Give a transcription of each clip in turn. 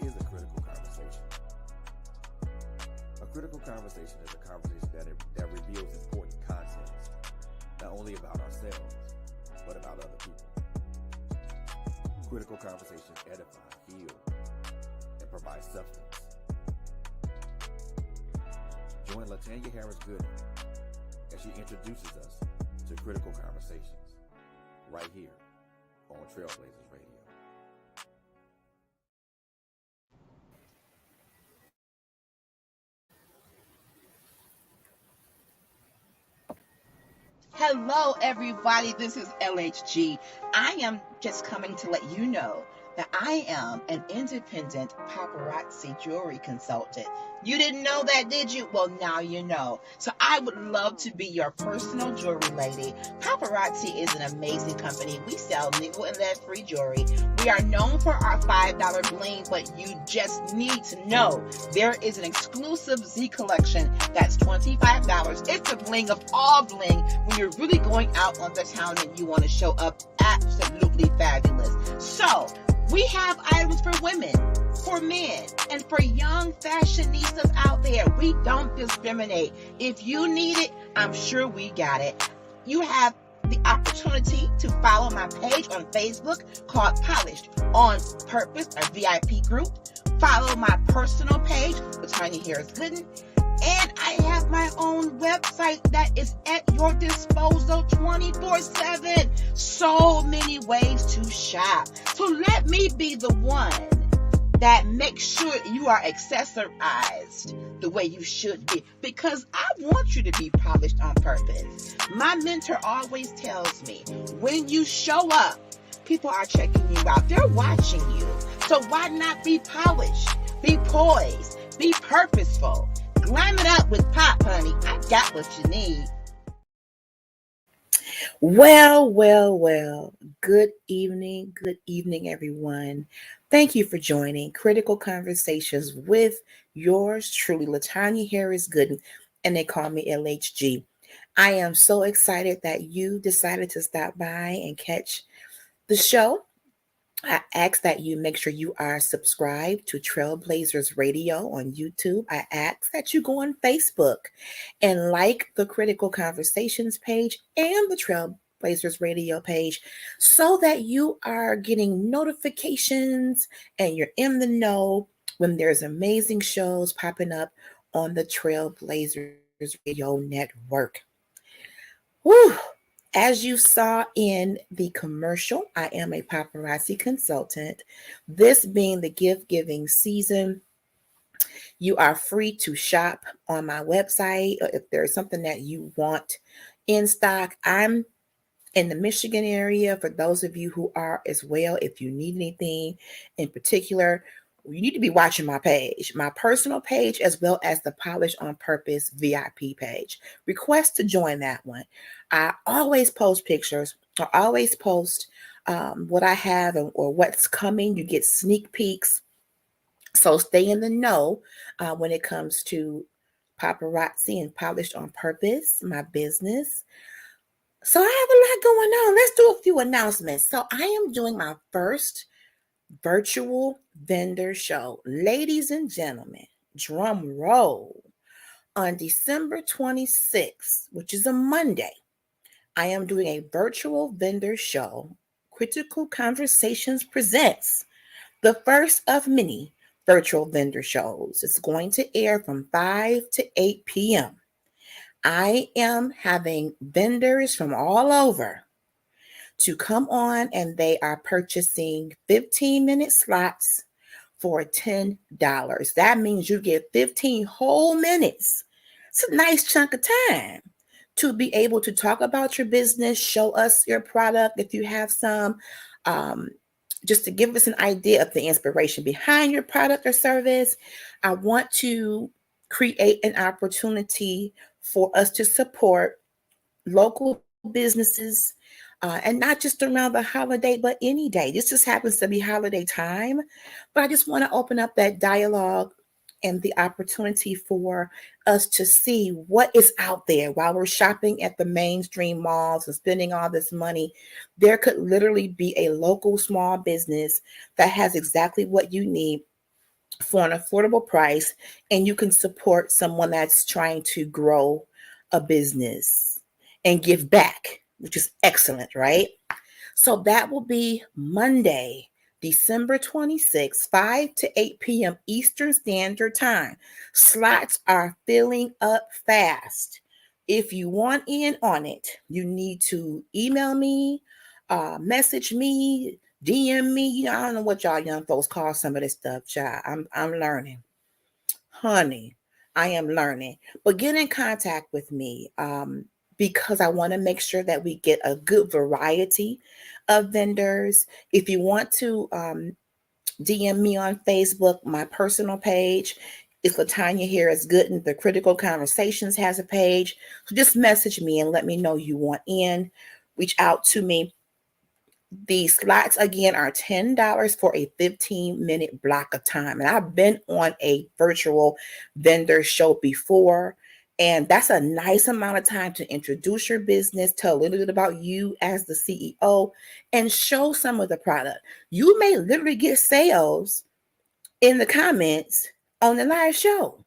is a critical conversation? A critical conversation is a conversation that reveals important concepts, not only about ourselves, but about other people. Critical conversations edify, heal, and provide substance. Join Latanya Harris Gooden as she introduces us to critical conversations right here on Trailblazers Radio. Hello, everybody. This is LHG. I am just coming to let you know that I am an independent paparazzi jewelry consultant. You didn't know that, did you? Well, now you know. So I would love to be your personal jewelry lady. Paparazzi is an amazing company. We sell nickel and lead-free jewelry. We are known for our $5 bling, but you just need to know there is an exclusive Z collection that's $25. It's a bling of all bling when you're really going out on the town and you want to show up absolutely fabulous. So we have items for women, for men, and for young fashionistas out there. We don't discriminate. If you need it, I'm sure we got it. You have the opportunity to follow my page on Facebook called Polished on Purpose, a VIP group. Follow my personal page, Latanya Harris Gooden. And I have my own website that is at your disposal 24/7. So many ways to shop. So let me be the one that makes sure you are accessorized the way you should be. Because I want you to be polished on purpose. My mentor always tells me, when you show up, people are checking you out. They're watching you. So why not be polished? Be poised. Be purposeful. Glam it up with pop, honey. I got what you need. Well. Good evening, everyone. Thank you for joining Critical Conversations with yours truly, Latanya Harris Gooden, and they call me LHG. I am so excited that you decided to stop by and catch the show. I ask that you make sure you are subscribed to Trailblazers Radio on YouTube. I ask that you go on Facebook and like the Critical Conversations page and the Trailblazers Radio page so that you are getting notifications and you're in the know when there's amazing shows popping up on the Trailblazers Radio Network. Woo! As you saw in the commercial, I am a paparazzi consultant. This being the gift giving season, you are free to shop on my website. If there's something that you want in stock, I'm in the Michigan area. For those of you who are as well, if you need anything in particular, you need to be watching my page, my personal page, as well as the Polish on Purpose VIP page. Request to join that one. I always post pictures. I always post what I have or what's coming. You get sneak peeks. So stay in the know when it comes to paparazzi and Polished on Purpose, my business. So I have a lot going on. Let's do a few announcements. So I am doing my first virtual vendor show. Ladies and gentlemen, drum roll. On December 26th, which is a Monday, I am doing a virtual vendor show. Critical Conversations presents the first of many virtual vendor shows. It's going to air from 5 to 8 p.m. I am having vendors from all over to come on, and they are purchasing 15-minute slots for $10. That means you get 15 whole minutes. It's a nice chunk of time to be able to talk about your business, show us your product if you have some, just to give us an idea of the inspiration behind your product or service. I want to create an opportunity for us to support local businesses, and not just around the holiday, but any day. This just happens to be holiday time, but I just want to open up that dialogue and the opportunity for us to see what is out there while we're shopping at the mainstream malls and spending all this money. There could literally be a local small business that has exactly what you need for an affordable price, and you can support someone that's trying to grow a business and give back, which is excellent, right? So that will be Monday, December 26th, 5 to 8 p.m. Eastern Standard Time. Slots are filling up fast. If you want in on it, you need to email me, message me, DM me. You know, I don't know what y'all young folks call some of this stuff, child. I'm learning. Honey, I am learning. But get in contact with me because I want to make sure that we get a good variety of vendors. If you want to DM me on Facebook, my personal page is Latanya Harris Gooden. The Critical Conversations has a page. So just message me and let me know you want in. Reach out to me. The slots again are $10 for a 15-minute block of time. And I've been on a virtual vendor show before, and that's a nice amount of time to introduce your business, tell a little bit about you as the CEO, and show some of the product. You may literally get sales in the comments on the live show,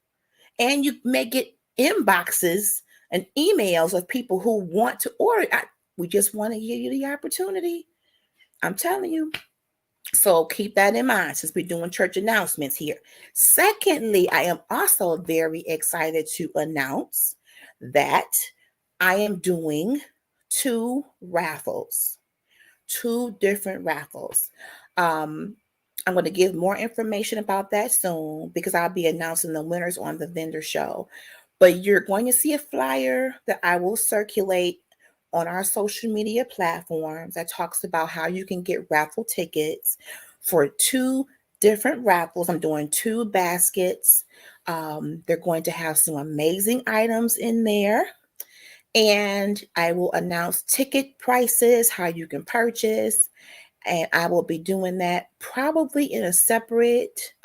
and you may get inboxes and emails of people who want to order. We just want to give you the opportunity. I'm telling you. So keep that in mind since we're doing church announcements here. Secondly, I am also very excited to announce that I am doing two raffles, two different raffles. I'm going to give more information about that soon because I'll be announcing the winners on the vendor show. But you're going to see a flyer that I will circulate on our social media platforms that talks about how you can get raffle tickets for two different raffles. I'm doing two baskets. They're going to have some amazing items in there. And I will announce ticket prices, how you can purchase. And I will be doing that probably in a separate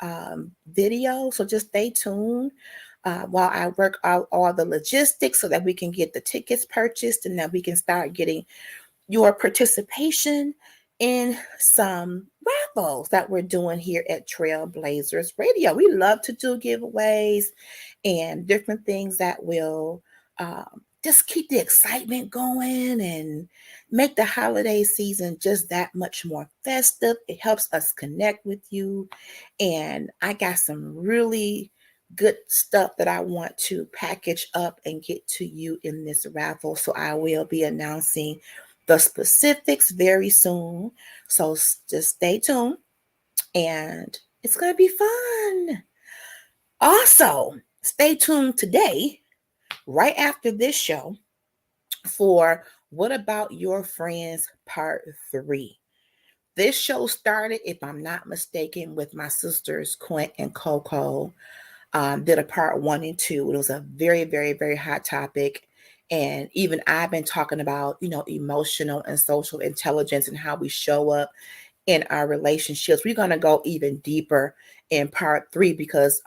video. So just stay tuned while I work out all the logistics so that we can get the tickets purchased and that we can start getting your participation in some raffles that we're doing here at Trailblazers Radio. We love to do giveaways and different things that will just keep the excitement going and make the holiday season just that much more festive. It helps us connect with you. And I got some really good stuff that I want to package up and get to you in this raffle. So I will be announcing the specifics very soon. So just stay tuned and it's going to be fun. Also, stay tuned today, right after this show, for What About Your Friends Part 3. This show started, if I'm not mistaken, with my sisters Quint and Coco. Did a part 1 and 2. It was a very, very, very hot topic. And even I've been talking about, emotional and social intelligence and how we show up in our relationships. We're going to go even deeper in part 3 because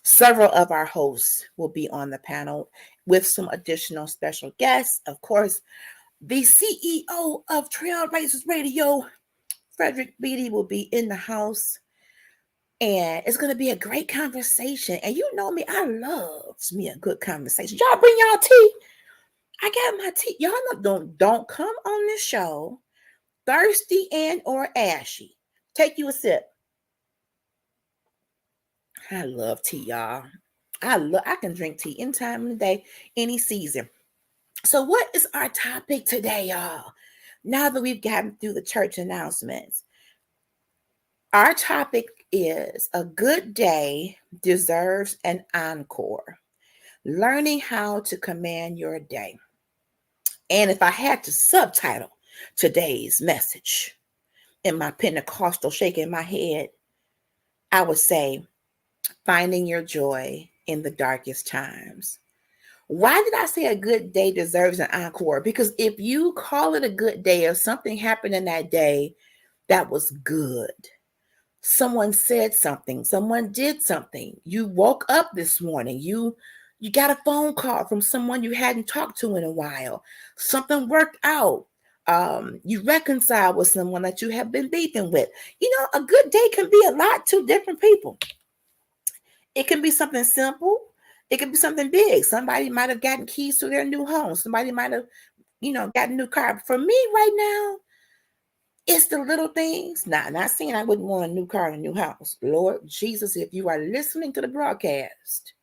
several of our hosts will be on the panel with some additional special guests. Of course, the CEO of Trailblazers Radio, Frederick Beatty, will be in the house. And it's going to be a great conversation. And you know me, I love me a good conversation. Y'all bring y'all tea. I got my tea. Y'all don't come on this show thirsty and or ashy. Take you a sip. I love tea, y'all. I can drink tea any time of the day, any season. So what is our topic today, y'all? Now that we've gotten through the church announcements, our topic is a good day deserves an encore. Learning how to command your day. And if I had to subtitle today's message in my Pentecostal shaking my head, I would say, finding your joy in the darkest times. Why did I say a good day deserves an encore? Because if you call it a good day, or something happened in that day that was good, someone said something, someone did something, you woke up this morning, you got a phone call from someone you hadn't talked to in a while, something worked out, You reconcile with someone that you have been beefing with. A good day can be a lot to different people. It can be something simple. It can be something big. Somebody might have gotten keys to their new home. Somebody might have, gotten a new car. For me right now, it's the little things. Not saying I wouldn't want a new car and a new house. Lord Jesus, if you are listening to the broadcast,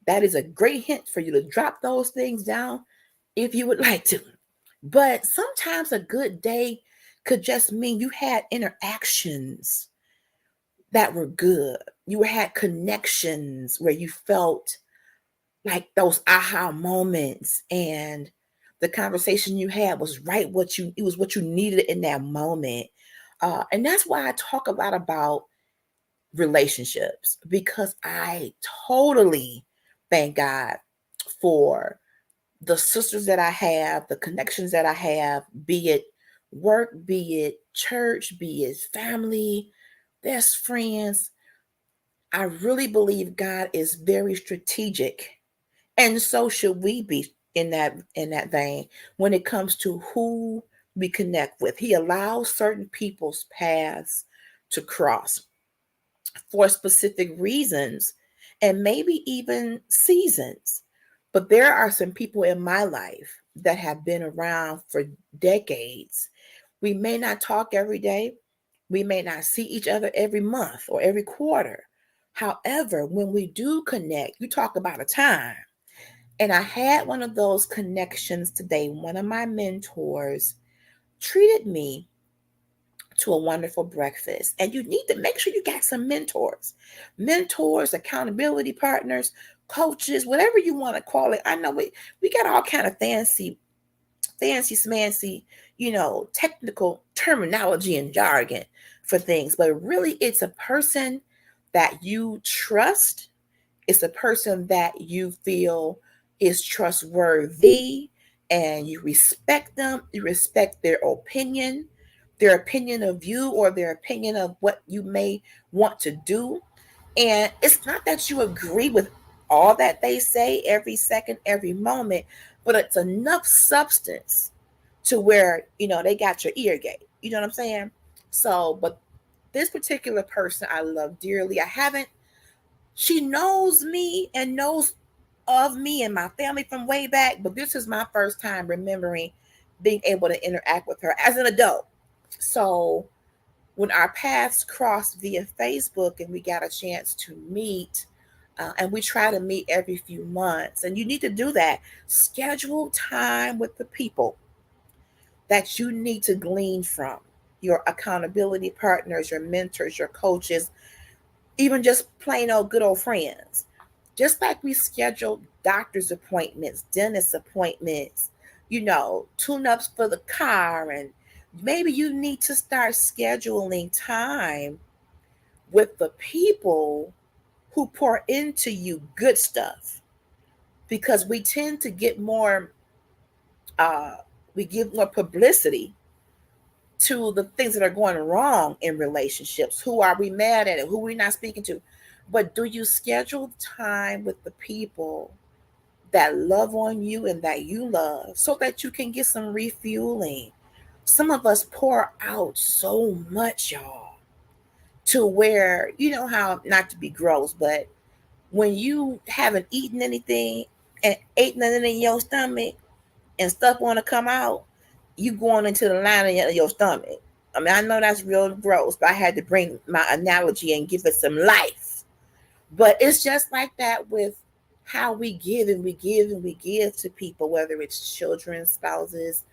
that is a great hint for you to drop those things down if you would like to. But sometimes a good day could just mean you had interactions that were good. You had connections where you felt like those aha moments, and the conversation you had was it was what you needed in that moment. And that's why I talk a lot about relationships, because I totally thank God for the sisters that I have, the connections that I have, be it work, be it church, be it family, best friends. I really believe God is very strategic, and so should we be in that vein when it comes to who we connect with. He allows certain people's paths to cross for specific reasons and maybe even seasons. But there are some people in my life that have been around for decades. We may not talk every day, we may not see each other every month or every quarter. However, when we do connect, you talk about a time. And I had one of those connections today. One of my mentors treated me to a wonderful breakfast. And you need to make sure you got some mentors, accountability partners, coaches, whatever you want to call it. I know we got all kind of fancy smancy, technical terminology and jargon for things, but really it's a person that you trust. It's a person that you feel is trustworthy, and you respect them. You respect their opinion of you, or their opinion of what you may want to do. And it's not that you agree with all that they say every second, every moment, but it's enough substance to where, they got your ear gate. You know what I'm saying? So, but this particular person I love dearly. She knows me and knows of me and my family from way back, but this is my first time remembering being able to interact with her as an adult. So when our paths crossed via Facebook and we got a chance to meet, and we try to meet every few months, and you need to do that. Schedule time with the people that you need to glean from, your accountability partners, your mentors, your coaches, even just plain old good old friends. Just like we schedule doctor's appointments, dentist appointments, tune ups for the car, and maybe you need to start scheduling time with the people who pour into you good stuff, because we tend to get more, we give more publicity to the things that are going wrong in relationships. Who are we mad at? Who we not speaking to? But do you schedule time with the people that love on you and that you love, so that you can get some refueling? Some of us pour out so much, y'all, to where, how, not to be gross, but when you haven't eaten anything and ate nothing in your stomach and stuff want to come out, you going into the lining of your stomach. I mean, I know that's real gross, but I had to bring my analogy and give it some life. But it's just like that with how we give and we give and we give to people, whether it's children, spouses,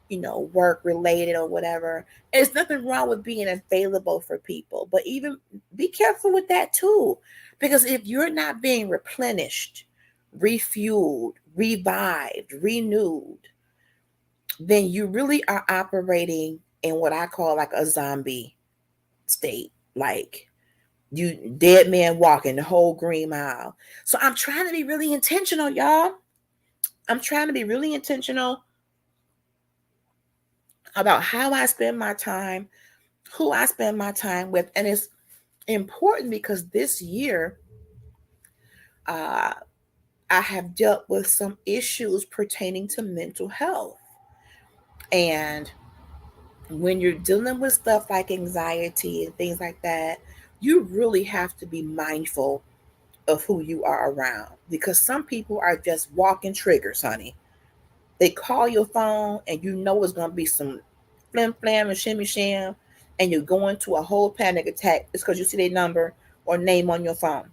work related or whatever. There's nothing wrong with being available for people, but even be careful with that too. Because if you're not being replenished, refueled, revived, renewed, then you really are operating in what I call like a zombie state. Like you dead man walking the whole green mile. So I'm trying to be really intentional, y'all. I'm trying to be really intentional about how I spend my time, who I spend my time with. And it's important because this year, I have dealt with some issues pertaining to mental health. And when you're dealing with stuff like anxiety and things like that, you really have to be mindful of who you are around, because some people are just walking triggers, honey. They call your phone and you know it's going to be some flim flam and shimmy sham, and you're going to a whole panic attack. It's because you see their number or name on your phone.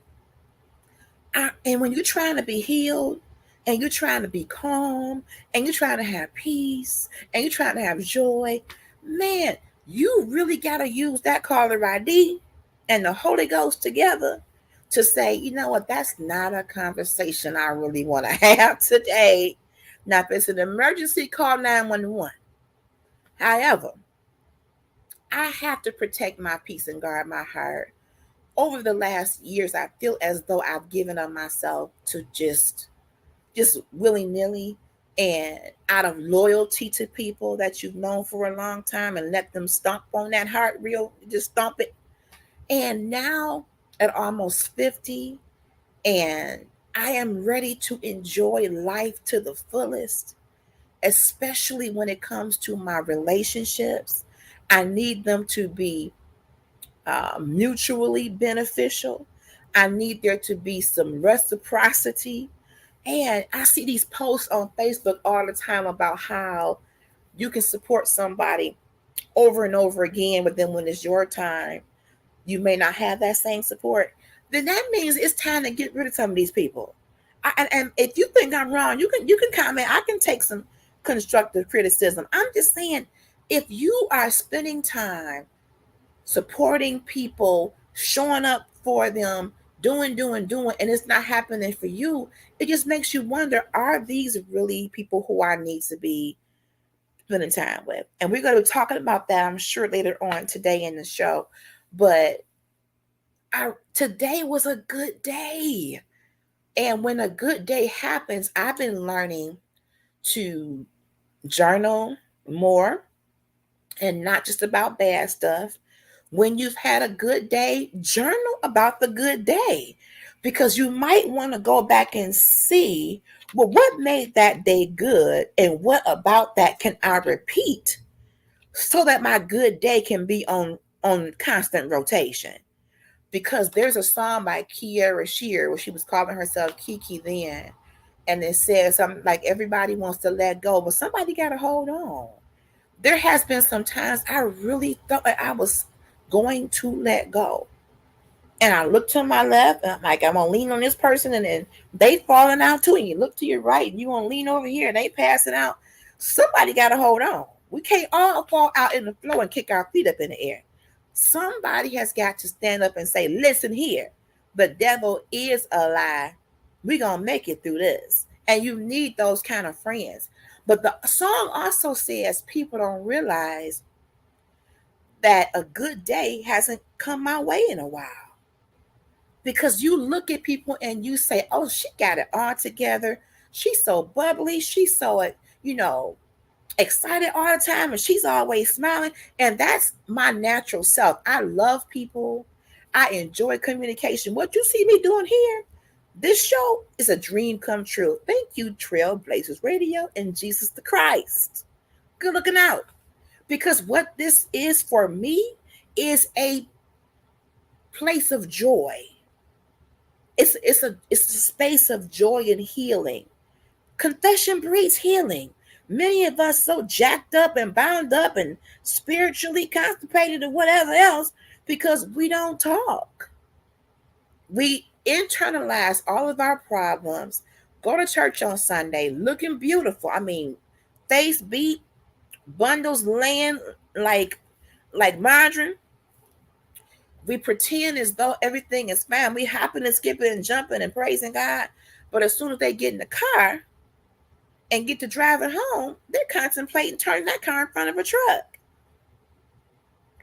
And when you're trying to be healed and you're trying to be calm and you're trying to have peace and you're trying to have joy, man, you really got to use that caller ID and the Holy Ghost together to say, you know what, that's not a conversation I really want to have today. Now, if it's an emergency, call 911. However, I have to protect my peace and guard my heart. Over the last years, I feel as though I've given up myself to just willy-nilly and out of loyalty to people that you've known for a long time, and let them stomp on that heart real, just stomp it. And now at almost 50, and I am ready to enjoy life to the fullest, especially when it comes to my relationships. I need them to be mutually beneficial. I need there to be some reciprocity. And I see these posts on Facebook all the time about how you can support somebody over and over again, but then when it's your time, you may not have that same support. Then that means it's time to get rid of some of these people. And if you think I'm wrong, you can comment. I can take some constructive criticism. I'm just saying, if you are spending time supporting people, showing up for them, doing, and it's not happening for you, it just makes you wonder, are these really people who I need to be spending time with? And we're going to be talking about that, I'm sure, later on today in the show. But today was a good day. And when a good day happens, I've been learning to journal more, and not just about bad stuff. When you've had a good day, journal about the good day, because you might want to go back and see, well, what made that day good and what about that can I repeat so that my good day can be on constant rotation. Because there's a song by Kiara Shear where she was calling herself Kiki then, and it says something like, everybody wants to let go, but somebody got to hold on. There has been some times I really thought like I was going to let go. And I look to my left, and I'm like, I'm gonna lean on this person, and then they falling out too. And you look to your right, and you gonna lean over here, and they passing out. Somebody gotta hold on. We can't all fall out in the floor and kick our feet up in the air. Somebody has got to stand up and say, listen here, the devil is a lie. We gonna make it through this. And you need those kind of friends. But the song also says people don't realize that a good day hasn't come my way in a while. Because you look at people and you say, oh, she got it all together. She's so bubbly. She's so, excited all the time, and she's always smiling. And that's my natural self. I love people. I enjoy communication. What you see me doing here, this show is a dream come true. Thank you, Trailblazers Radio and Jesus the Christ. Good looking out. Because what this is for me is a place of joy. It's a space of joy and healing. Confession breeds healing. Many of us so jacked up and bound up and spiritually constipated or whatever else because we don't talk. We internalize all of our problems, go to church on Sunday looking beautiful. I mean, face beat, bundles laying like margarine. We pretend as though everything is fine. We hopping and skipping and jumping and praising God. But as soon as they get in the car and get to driving home, they're contemplating turning that car in front of a truck.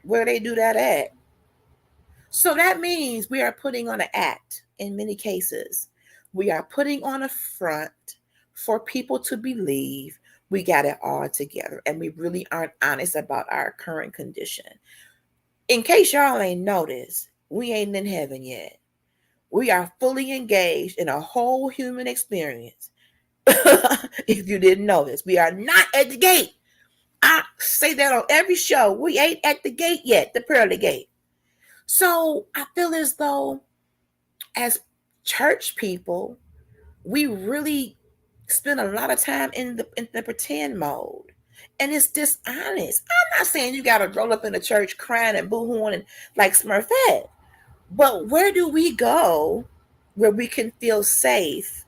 Where they do that at? So that means we are putting on an act in many cases. We are putting on a front for people to believe we got it all together, and we really aren't honest about our current condition. In case y'all ain't noticed, we ain't in heaven yet. We are fully engaged in a whole human experience. If you didn't know this, we are not at the gate. I say that on every show. We ain't at the gate yet, the pearly gate. So I feel as though as church people, we really spend a lot of time in the pretend mode. And it's dishonest. I'm not saying you gotta roll up in the church crying and boo-hooing and like Smurfette. But where do we go where we can feel safe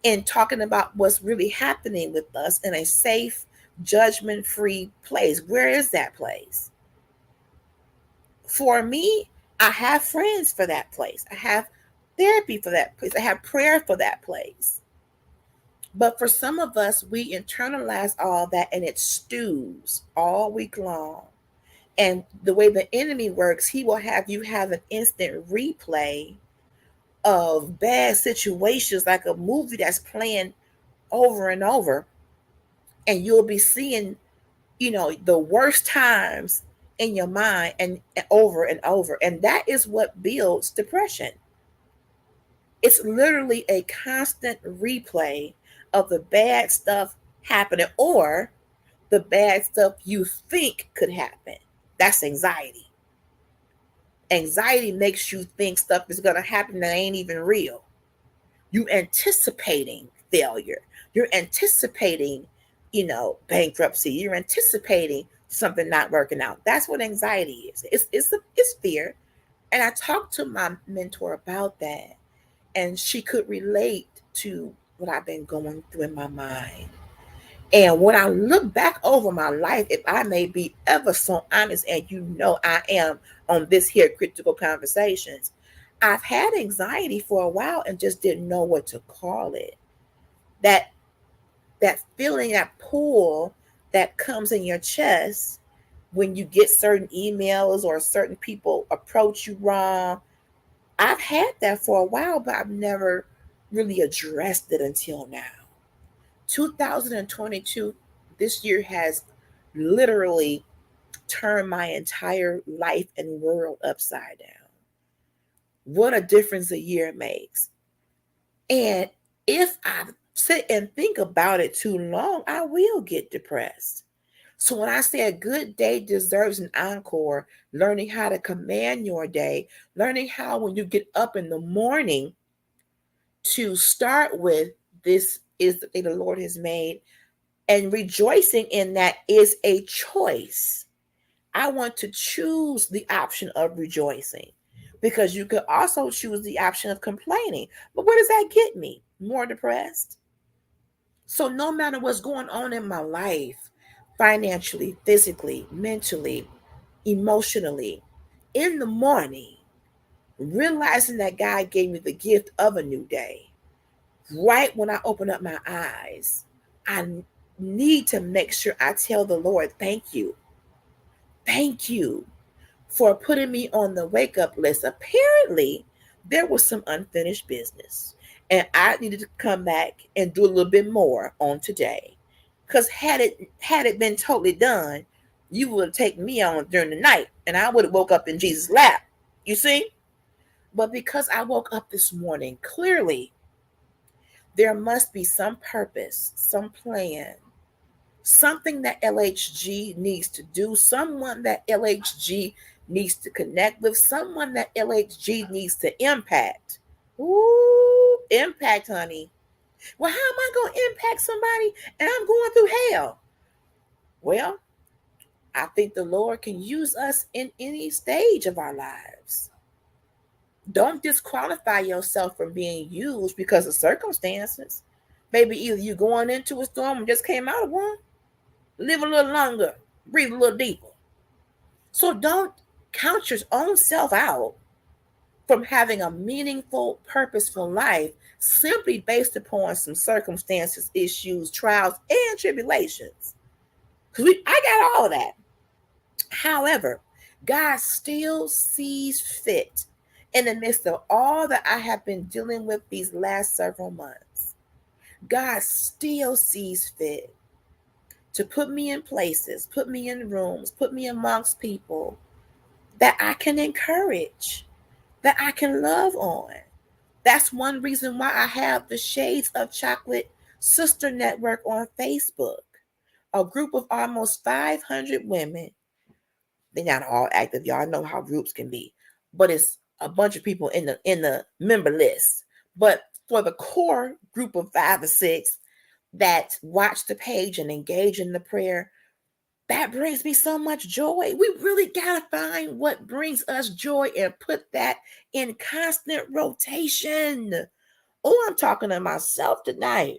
in talking about what's really happening with us in a safe, judgment-free place? Where is that place? For me, I have friends for that place. I have therapy for that place. I have prayer for that place. But for some of us, we internalize all that and it stews all week long. And the way the enemy works, he will have you have an instant replay of bad situations, like a movie that's playing over and over. And you'll be seeing, the worst times in your mind and over and over. And that is what builds depression. It's literally a constant replay of the bad stuff happening or the bad stuff you think could happen. That's anxiety. Anxiety makes you think stuff is going to happen that ain't even real. You anticipating failure. You're anticipating, bankruptcy. You're anticipating something not working out. That's what anxiety is. It's fear. And I talked to my mentor about that, and she could relate to what I've been going through in my mind. And when I look back over my life, if I may be ever so honest, and I am on this here critical conversations, I've had anxiety for a while and just didn't know what to call it. That feeling, that pull that comes in your chest when you get certain emails or certain people approach you wrong. I've had that for a while, but I've never really addressed it until now. 2022, this year has literally turned my entire life and world upside down. What a difference a year makes. And if I sit and think about it too long, I will get depressed. So when I say a good day deserves an encore, learning how to command your day, learning how when you get up in the morning to start with, this is the day the Lord has made, and rejoicing in that is a choice. I want to choose the option of rejoicing, because you could also choose the option of complaining. But where does that get me? More depressed. So no matter what's going on in my life, financially, physically, mentally, emotionally, in the morning, realizing that God gave me the gift of a new day, right when I open up my eyes, I need to make sure I tell the Lord, thank you. Thank you for putting me on the wake up list. Apparently, there was some unfinished business, and I needed to come back and do a little bit more on today. Because had it been totally done, you would have taken me on during the night, and I would have woke up in Jesus' lap. You see? But because I woke up this morning, clearly there must be some purpose, some plan, something that LHG needs to do, someone that LHG needs to connect with, someone that LHG needs to impact. Ooh, impact, honey. Well, how am I going to impact somebody and I'm going through hell? Well, I think the Lord can use us in any stage of our lives. Don't disqualify yourself from being used because of circumstances. Maybe either you going into a storm and just came out of one. Live a little longer, breathe a little deeper. So don't count your own self out from having a meaningful, purposeful life simply based upon some circumstances, issues, trials, and tribulations. Because I got all of that. However, God still sees fit in the midst of all that I have been dealing with these last several months. God still sees fit to put me in places, put me in rooms, put me amongst people that I can encourage, that I can love on. That's one reason why I have the Shades of Chocolate Sister Network on Facebook. a group of almost 500 women. They're not all active. Y'all know how groups can be, but it's a bunch of people in the member list. But for the core group of 5 or 6 that watch the page and engage in the prayer, that brings me so much joy. We really got to find what brings us joy and put that in constant rotation. Oh, I'm talking to myself tonight.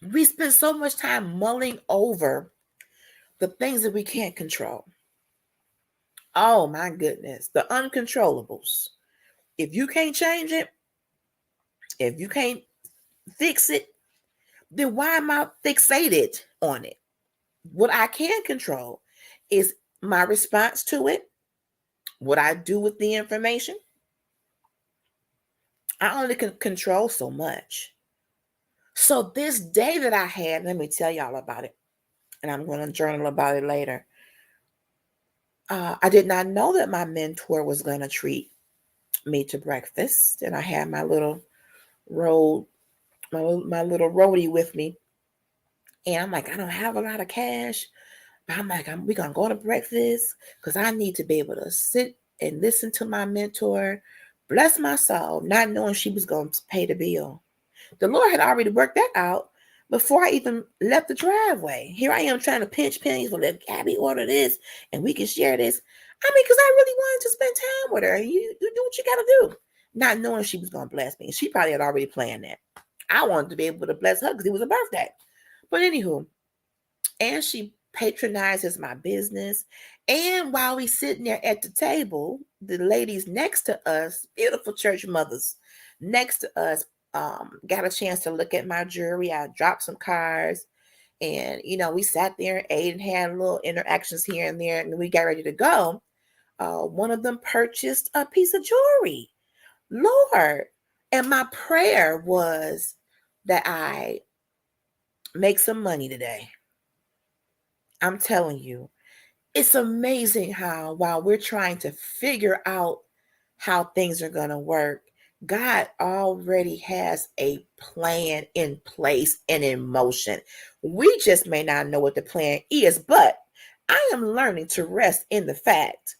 We spend so much time mulling over the things that we can't control. Oh my goodness, the uncontrollables. If you can't change it, if you can't fix it, then why am I fixated on it? What I can control is my response to it, what I do with the information. I only can control so much. So this day that I had, let me tell y'all about it, and I'm going to journal about it later. I did not know that my mentor was going to treat me to breakfast, and I had my little road, my little roadie with me, and I'm like, I don't have a lot of cash, but I'm like, we're gonna go to breakfast because I need to be able to sit and listen to my mentor. Bless my soul, not knowing she was going to pay the bill. The Lord had already worked that out before I even left the driveway. Here I am trying to pinch pennies. Well, let Gabby order this and we can share this. I mean, because I really wanted to spend time with her. You do what you got to do. Not knowing she was going to bless me. She probably had already planned that. I wanted to be able to bless her because it was a birthday. But anywho, and she patronizes my business. And while we sitting there at the table, the ladies next to us, beautiful church mothers next to us, got a chance to look at my jewelry. I dropped some cards, and we sat there and ate and had little interactions here and there, and we got ready to go. One of them purchased a piece of jewelry. Lord, and my prayer was that I make some money today. I'm telling you, it's amazing how while we're trying to figure out how things are going to work, God already has a plan in place and in motion. We just may not know what the plan is, but I am learning to rest in the fact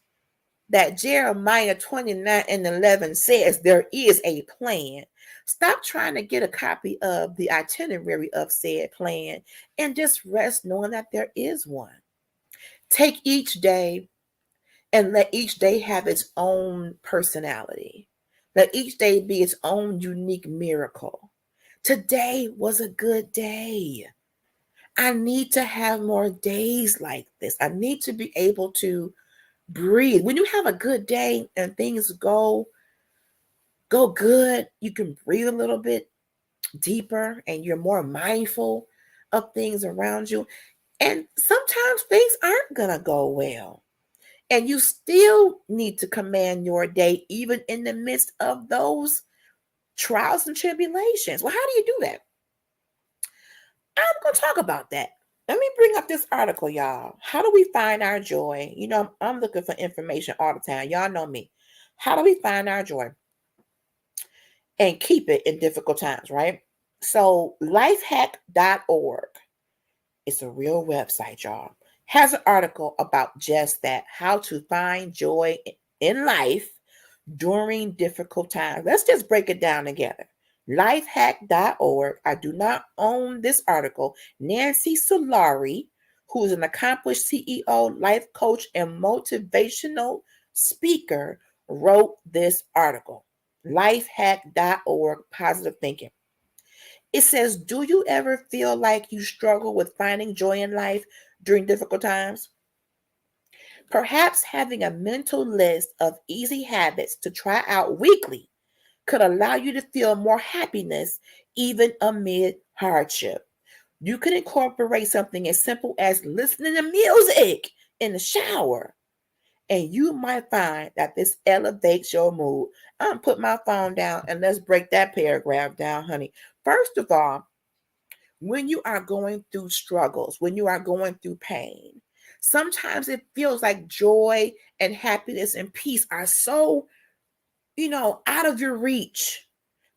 that Jeremiah 29:11 says there is a plan. Stop trying to get a copy of the itinerary of said plan and just rest knowing that there is one. Take each day and let each day have its own personality. Let each day be its own unique miracle. Today was a good day. I need to have more days like this. I need to be able to breathe. When you have a good day and things go good, you can breathe a little bit deeper and you're more mindful of things around you. And sometimes things aren't going to go well. And you still need to command your day, even in the midst of those trials and tribulations. Well, how do you do that? I'm going to talk about that. Let me bring up this article, y'all. How do we find our joy? I'm looking for information all the time. Y'all know me. How do we find our joy and keep it in difficult times, right? So, lifehack.org, it's a real website, y'all, has an article about just that, how to find joy in life during difficult times. Let's just break it down together. Lifehack.org. I do not own this article. Nancy Solari, who is an accomplished CEO, life coach, and motivational speaker, wrote this article. Lifehack.org, positive thinking. It says, do you ever feel like you struggle with finding joy in life during difficult times? Perhaps having a mental list of easy habits to try out weekly could allow you to feel more happiness even amid hardship. You could incorporate something as simple as listening to music in the shower, and you might find that this elevates your mood. I'm going to put my phone down and let's break that paragraph down, honey. First of all, when you are going through struggles, when you are going through pain, sometimes it feels like joy and happiness and peace are so, out of your reach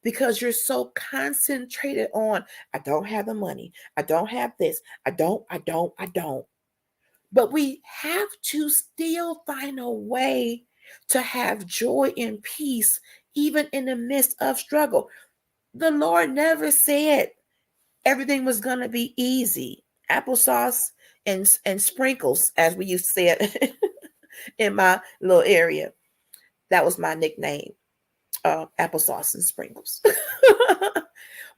because you're so concentrated on, I don't have the money. I don't have this. I don't. But we have to still find a way to have joy and peace, even in the midst of struggle. The Lord never said everything was going to be easy. Applesauce and sprinkles, as we used to say it in my little area. That was my nickname, applesauce and sprinkles.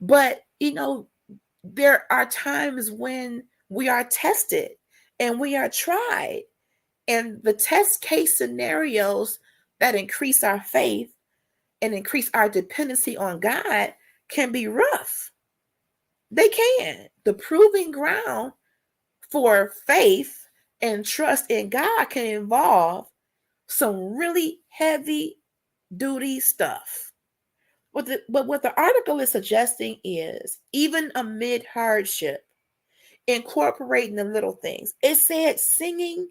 But, there are times when we are tested and we are tried. And the test case scenarios that increase our faith and increase our dependency on God can be rough. They can. The proving ground for faith and trust in God can involve some really heavy duty stuff. But what the article is suggesting is, even amid hardship, incorporating the little things. It said singing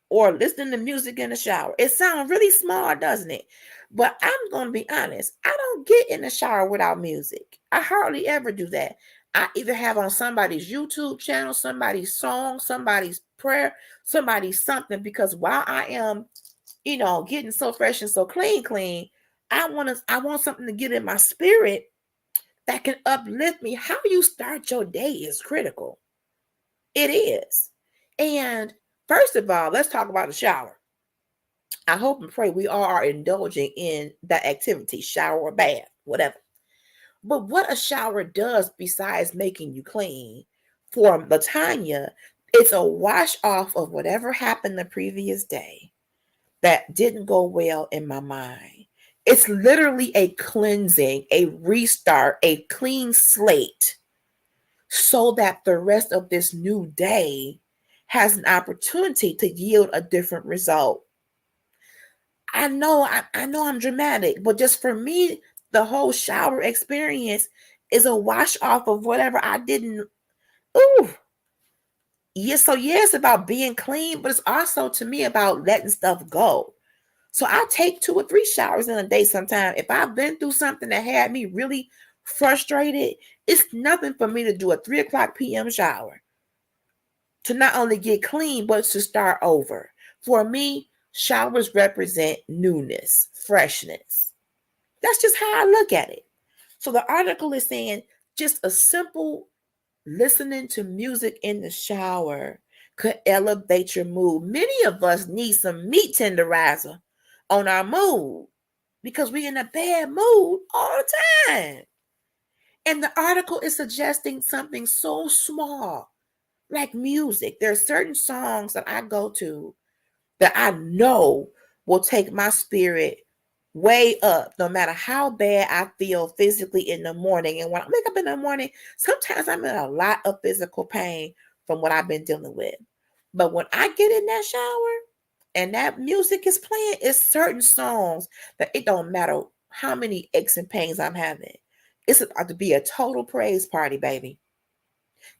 or listening to music in the shower. It sounds really small, doesn't it? But I'm going to be honest. I don't get in the shower without music. I hardly ever do that. I either have on somebody's YouTube channel, somebody's song, somebody's prayer, somebody's something, because while I am, getting so fresh and so clean, I want something to get in my spirit that can uplift me. How you start your day is critical. It is. And first of all, let's talk about the shower. I hope and pray we all are indulging in that activity, shower or bath, whatever. But what a shower does besides making you clean, for Latanya, it's a wash off of whatever happened the previous day that didn't go well in my mind. It's literally a cleansing, a restart, a clean slate, so that the rest of this new day has an opportunity to yield a different result. I know I'm dramatic, but just for me, the whole shower experience is a wash off of whatever I didn't. Ooh. Yes, so it's about being clean, but it's also to me about letting stuff go. So I take 2 or 3 showers in a day sometimes. If I've been through something that had me really frustrated, it's nothing for me to do a 3:00 p.m. shower to not only get clean, but to start over. For me, showers represent newness, freshness. That's just how I look at it. So the article is saying just a simple listening to music in the shower could elevate your mood. Many of us need some meat tenderizer on our mood because we're in a bad mood all the time. And the article is suggesting something so small like music. There are certain songs that I go to that I know will take my spirit way up, no matter how bad I feel physically in the morning. And when I wake up in the morning, sometimes I'm in a lot of physical pain from what I've been dealing with. But when I get in that shower and that music is playing, it's certain songs that it don't matter how many aches and pains I'm having. It's about to be a total praise party, baby.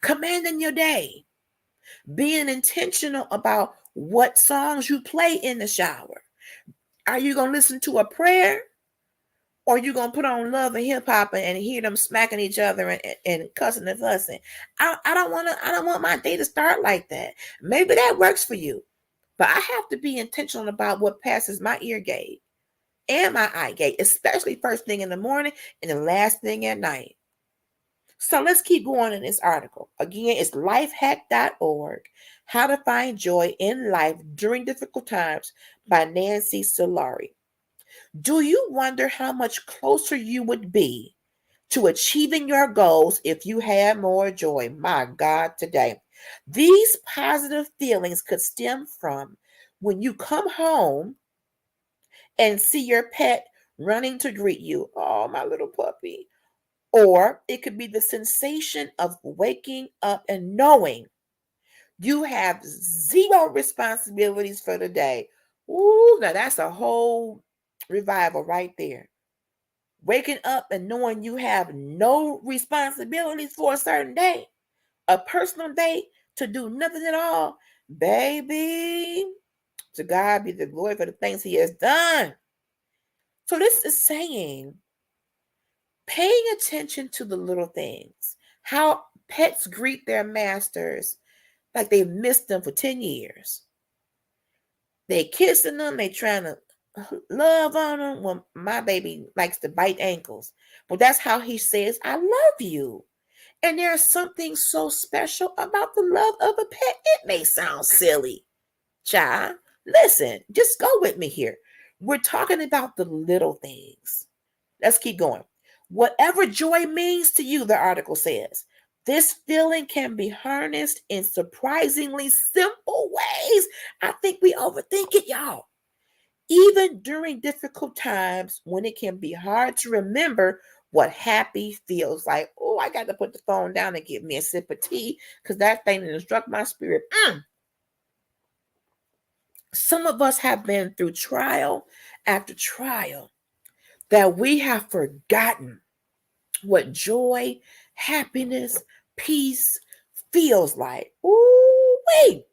Commanding your day. Being intentional about what songs you play in the shower. Are you going to listen to a prayer? Or are you going to put on love and hip hop and hear them smacking each other and cussing and fussing? I don't want my day to start like that. Maybe that works for you. But I have to be intentional about what passes my ear gate and my eye gate, especially first thing in the morning and the last thing at night. So let's keep going in this article. Again, it's lifehack.org, How to Find Joy in Life During Difficult Times by Nancy Solari. Do you wonder how much closer you would be to achieving your goals if you had more joy? My God, today. These positive feelings could stem from when you come home and see your pet running to greet you. Oh, my little puppy. Or it could be the sensation of waking up and knowing you have 0 responsibilities for the day. Ooh, now that's a whole revival right there. Waking up and knowing you have no responsibilities for a certain day, a personal day to do nothing at all. Baby, to God be the glory for the things he has done. So this is saying Paying attention to the little things, how pets greet their masters like they've missed them for 10 years. They kissing them, they trying to love on them. Well, my baby likes to bite ankles. But that's how he says, I love you. And there's something so special about the love of a pet. It may sound silly, child. Listen, just go with me here. We're talking about the little things. Let's keep going. Whatever joy means to you, the article says, this feeling can be harnessed in surprisingly simple ways. I think we overthink it, y'all. Even during difficult times when it can be hard to remember what happy feels like. Oh, I got to put the phone down and get me a sip of tea because that thing didn't struck my spirit. Some of us have been through trial after trial that we have forgotten what joy, happiness, peace feels like. Ooh, wait.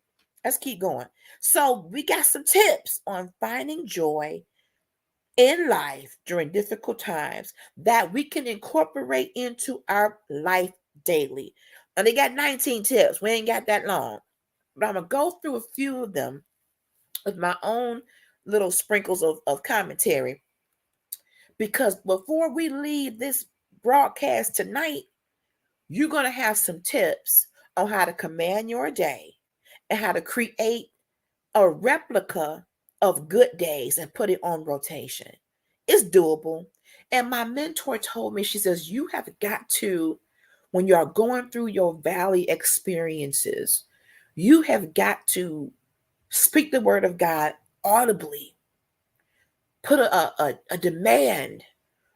Let's keep going. So we got some tips on finding joy in life during difficult times that we can incorporate into our life daily. And they got 19 tips. We ain't got that long. But I'm going to go through a few of them with my own little sprinkles of commentary. Because before we leave this broadcast tonight, you're going to have some tips on how to command your day and how to create a replica of good days and put it on rotation. It's doable. And my mentor told me, she says, you have got to, when you are going through your valley experiences, you have got to speak the word of God audibly. Put a demand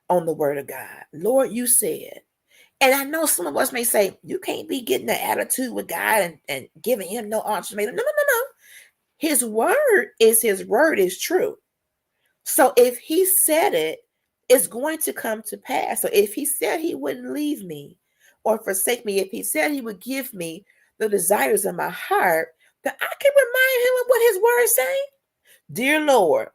on the word of God. Lord, you said. And I know some of us may say, you can't be getting an attitude with God and giving him no ultimatum. No. His word is true. So if he said it, it's going to come to pass. So if he said he wouldn't leave me or forsake me, if he said he would give me the desires of my heart, then I can remind him of what his word is saying. Dear Lord,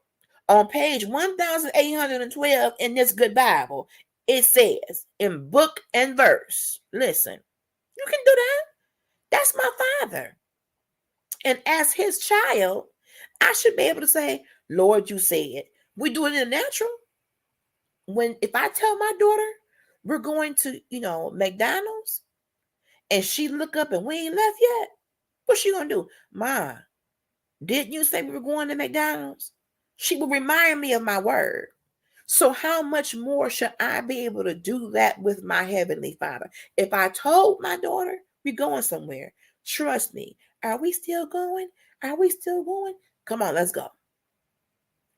on page 1812 in this good Bible, it says in book and verse, listen, you can do that. That's my Father. And as his child, I should be able to say, Lord, you said. We do it in the natural. If I tell my daughter we're going to, McDonald's, and she look up and we ain't left yet, what's she gonna do? Ma, didn't you say we were going to McDonald's? She will remind me of my word. So how much more should I be able to do that with my Heavenly Father? If I told my daughter we're going somewhere, trust me. Are we still going? Are we still going? Come on, let's go.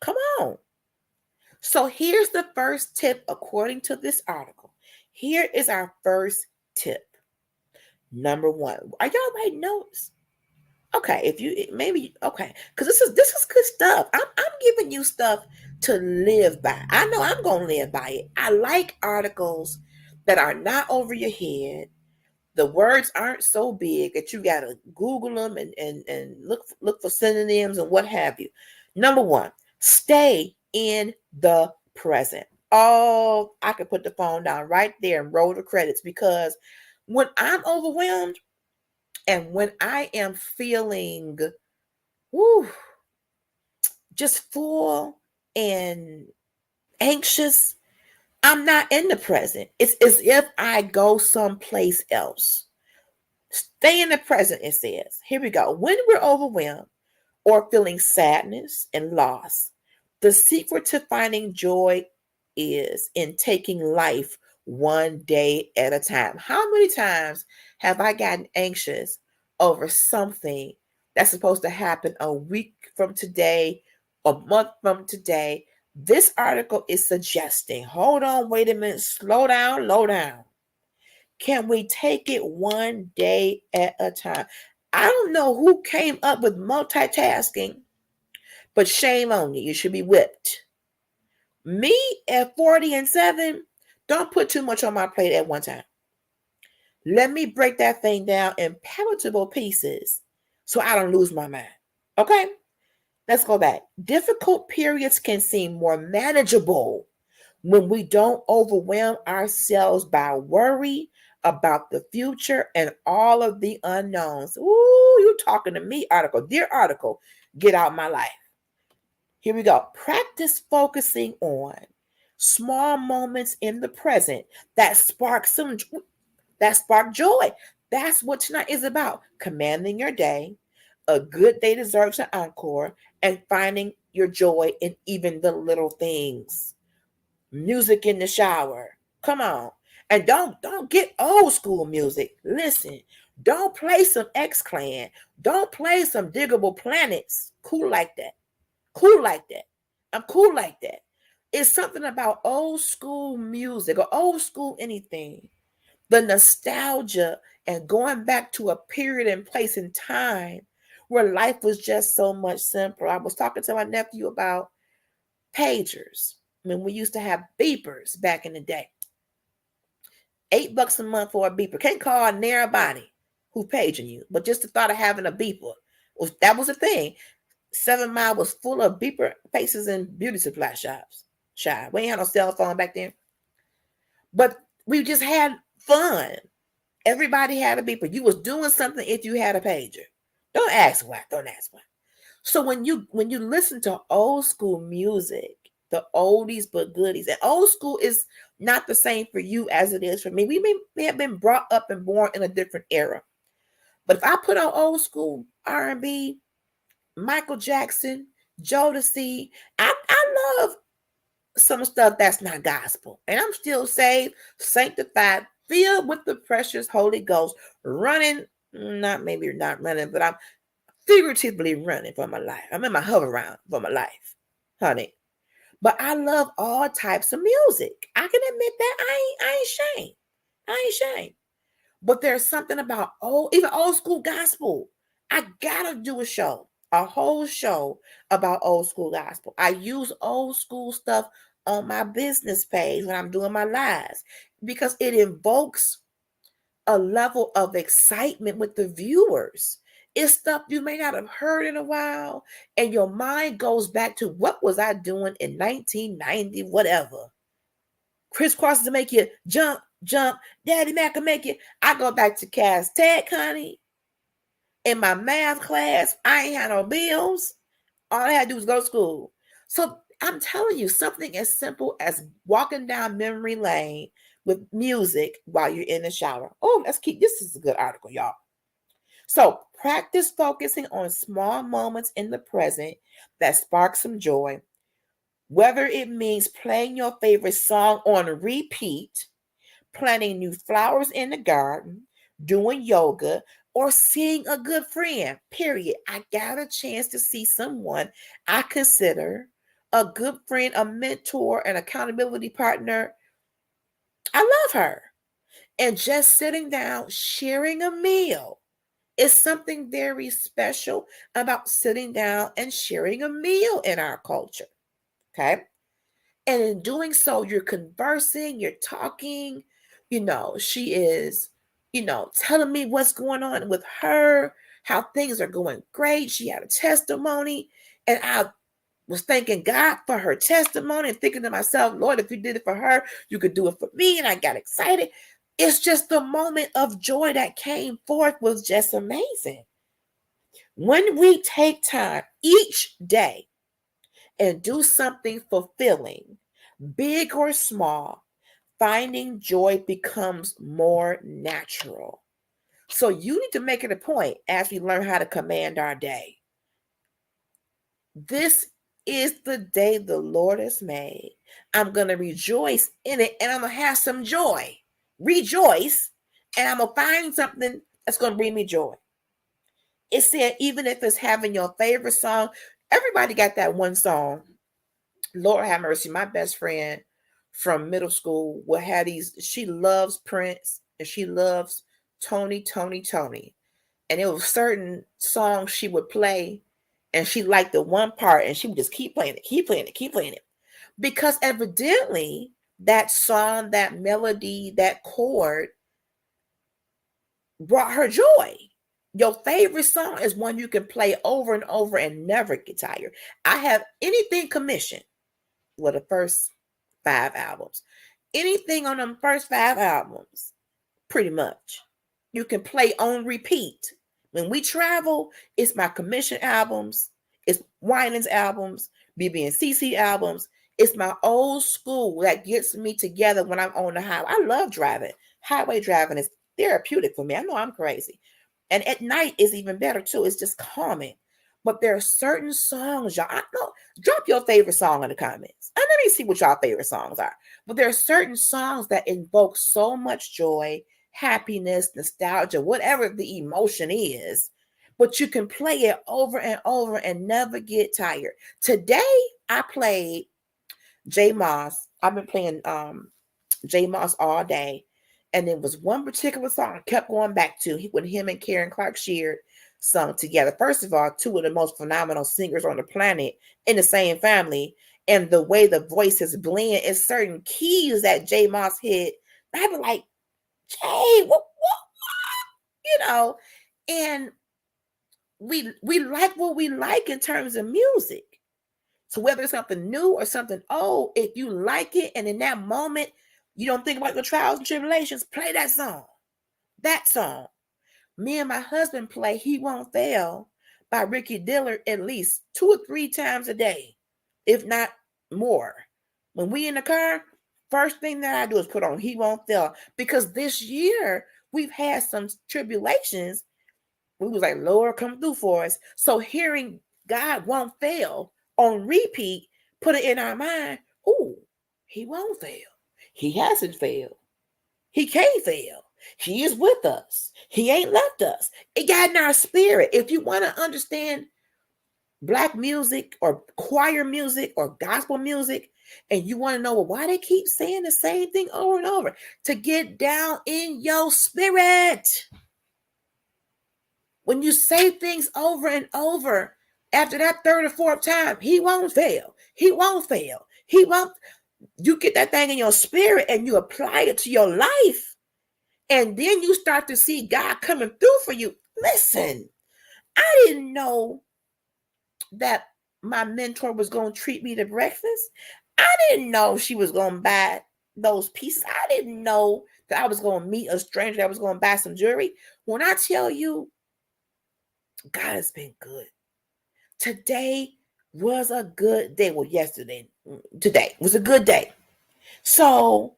Come on. So here's the first tip according to this article. Here is our first tip. Number 1. Are y'all writing notes? Okay, because this is good stuff. I'm giving you stuff to live by. I know I'm gonna live by it. I like articles that are not over your head. The words aren't so big that you gotta Google them and look for synonyms and what have you. Number 1, stay in the present. Oh, I could put the phone down right there and roll the credits, because when I'm overwhelmed and when I am feeling just full and anxious, I'm not in the present. It's as if I go someplace else. Stay in the present, it says. Here we go. When we're overwhelmed or feeling sadness and loss, the secret to finding joy is in taking life one day at a time. How many times have I gotten anxious over something that's supposed to happen a week from today, a month from today? This article is suggesting, hold on, wait a minute, slow down, low down. Can we take it one day at a time? I don't know who came up with multitasking, but shame on you. You should be whipped. Me at 40 and 7, don't put too much on my plate at one time. Let me break that thing down in palatable pieces so I don't lose my mind. Okay? Let's go back. Difficult periods can seem more manageable when we don't overwhelm ourselves by worry about the future and all of the unknowns. Ooh, you talking to me, article. Dear article, get out my life. Here we go. Practice focusing on small moments in the present that spark joy. That's what tonight is about. Commanding your day. A good day deserves an encore, and finding your joy in even the little things. Music in the shower. Come on. And don't get old school music. Listen. Don't play some X Clan. Don't play some Diggable Planets. Cool like that. Cool like that. I'm cool like that. It's something about old school music or old school anything. The nostalgia and going back to a period and place in time where life was just so much simpler. I was talking to my nephew about pagers. I mean, we used to have beepers back in the day. $8 a month for a beeper. Can't call near a body who's paging you, but just the thought of having a beeper that was a thing. 7 Mile was full of beeper places and beauty supply shops. We ain't had no cell phone back then, but we just had fun. Everybody had a beeper. You was doing something if you had a pager. Don't ask why. Don't ask why. So when you listen to old school music, the oldies but goodies, and old school is not the same for you as it is for me. We may have been brought up and born in a different era. But if I put on old school R&B, Michael Jackson, Jodeci, I love some stuff that's not gospel. And I'm still saved, sanctified, filled with the precious Holy Ghost, running, not running, but I'm figuratively running for my life. I'm in my hover round for my life, honey. But I love all types of music. I can admit that I ain't ashamed. I ain't ashamed. But there's something about even old school gospel. I gotta do a whole show about old school gospel. I use old school stuff on my business page when I'm doing my lives because it invokes a level of excitement with the viewers. It's stuff you may not have heard in a while, and your mind goes back to what was I doing in 1990, whatever. Crisscrosses to make you jump. Daddy Mac can make it. I go back to Cass Tech, honey. In my math class, I ain't had no bills. All I had to do was go to school. So I'm telling you, something as simple as walking down memory lane with music while you're in the shower. Oh, this is a good article, y'all. So practice focusing on small moments in the present that spark some joy, whether it means playing your favorite song on repeat, planting new flowers in the garden, doing yoga, or seeing a good friend, period. I got a chance to see someone I consider a good friend, a mentor, an accountability partner. I love her. And just sitting down, sharing a meal is something very special about sitting down and sharing a meal in our culture. Okay. And in doing so, you're conversing, you're talking, she is, telling me what's going on with her, how things are going great. She had a testimony. And I was thanking God for her testimony and thinking to myself, Lord, if you did it for her, you could do it for me. And I got excited. It's just the moment of joy that came forth was just amazing. When we take time each day and do something fulfilling, big or small, finding joy becomes more natural. So you need to make it a point as we learn how to command our day. This is the day the Lord has made. I'm going to rejoice in it and I'm going to have some joy. Rejoice, and I'm going to find something that's going to bring me joy. It said, even if it's having your favorite song, everybody got that one song. Lord have mercy. My best friend from middle school will have she loves Prince and she loves Tony. And it was certain songs she would play and she liked the one part and she would just keep playing it. Because evidently that song, that melody, that chord brought her joy. Your favorite song is one you can play over and over and never get tired. I have anything commissioned. Well, the first 5 albums. Anything on them first 5 albums, pretty much, you can play on repeat. When we travel, it's my commission albums, it's Winans albums, BB and CC albums. It's my old school that gets me together when I'm on the highway. I love driving. Highway driving is therapeutic for me. I know I'm crazy. And at night is even better too. It's just calming. But there are certain songs, y'all. I know. Drop your favorite song in the comments. And let me see what y'all favorite songs are. But there are certain songs that invoke so much joy, happiness, nostalgia, whatever the emotion is. But you can play it over and over and never get tired. Today, I played J Moss. I've been playing J Moss all day. And there was one particular song I kept going back to when him and Karen Clark Sheard sung together. First of all, two of the most phenomenal singers on the planet in the same family. And the way the voices blend in certain keys that J Moss hit, I'd be like, Jay, what? You know, and we like what we like in terms of music. So whether it's something new or something old, if you like it and in that moment you don't think about your trials and tribulations, play that song. That song. Me and my husband play He Won't Fail by Ricky Dillard at least 2 or 3 times a day, if not more. When we in the car, first thing that I do is put on He Won't Fail, because this year we've had some tribulations. We was like, Lord, come through for us. So hearing God won't fail on repeat, put it in our mind, ooh, He won't fail. He hasn't failed. He can't fail. He is with us. He ain't left us. It got in our spirit. If you want to understand Black music or choir music or gospel music, and you want to know why they keep saying the same thing over and over, to get down in your spirit. When you say things over and over, after that 3rd or 4th time, He won't fail. He won't fail. He won't. You get that thing in your spirit and you apply it to your life. And then you start to see God coming through for you. Listen, I didn't know that my mentor was going to treat me to breakfast. I didn't know she was going to buy those pieces. I didn't know that I was going to meet a stranger that was going to buy some jewelry. When I tell you, God has been good. Today was a good day. Well, today was a good day. So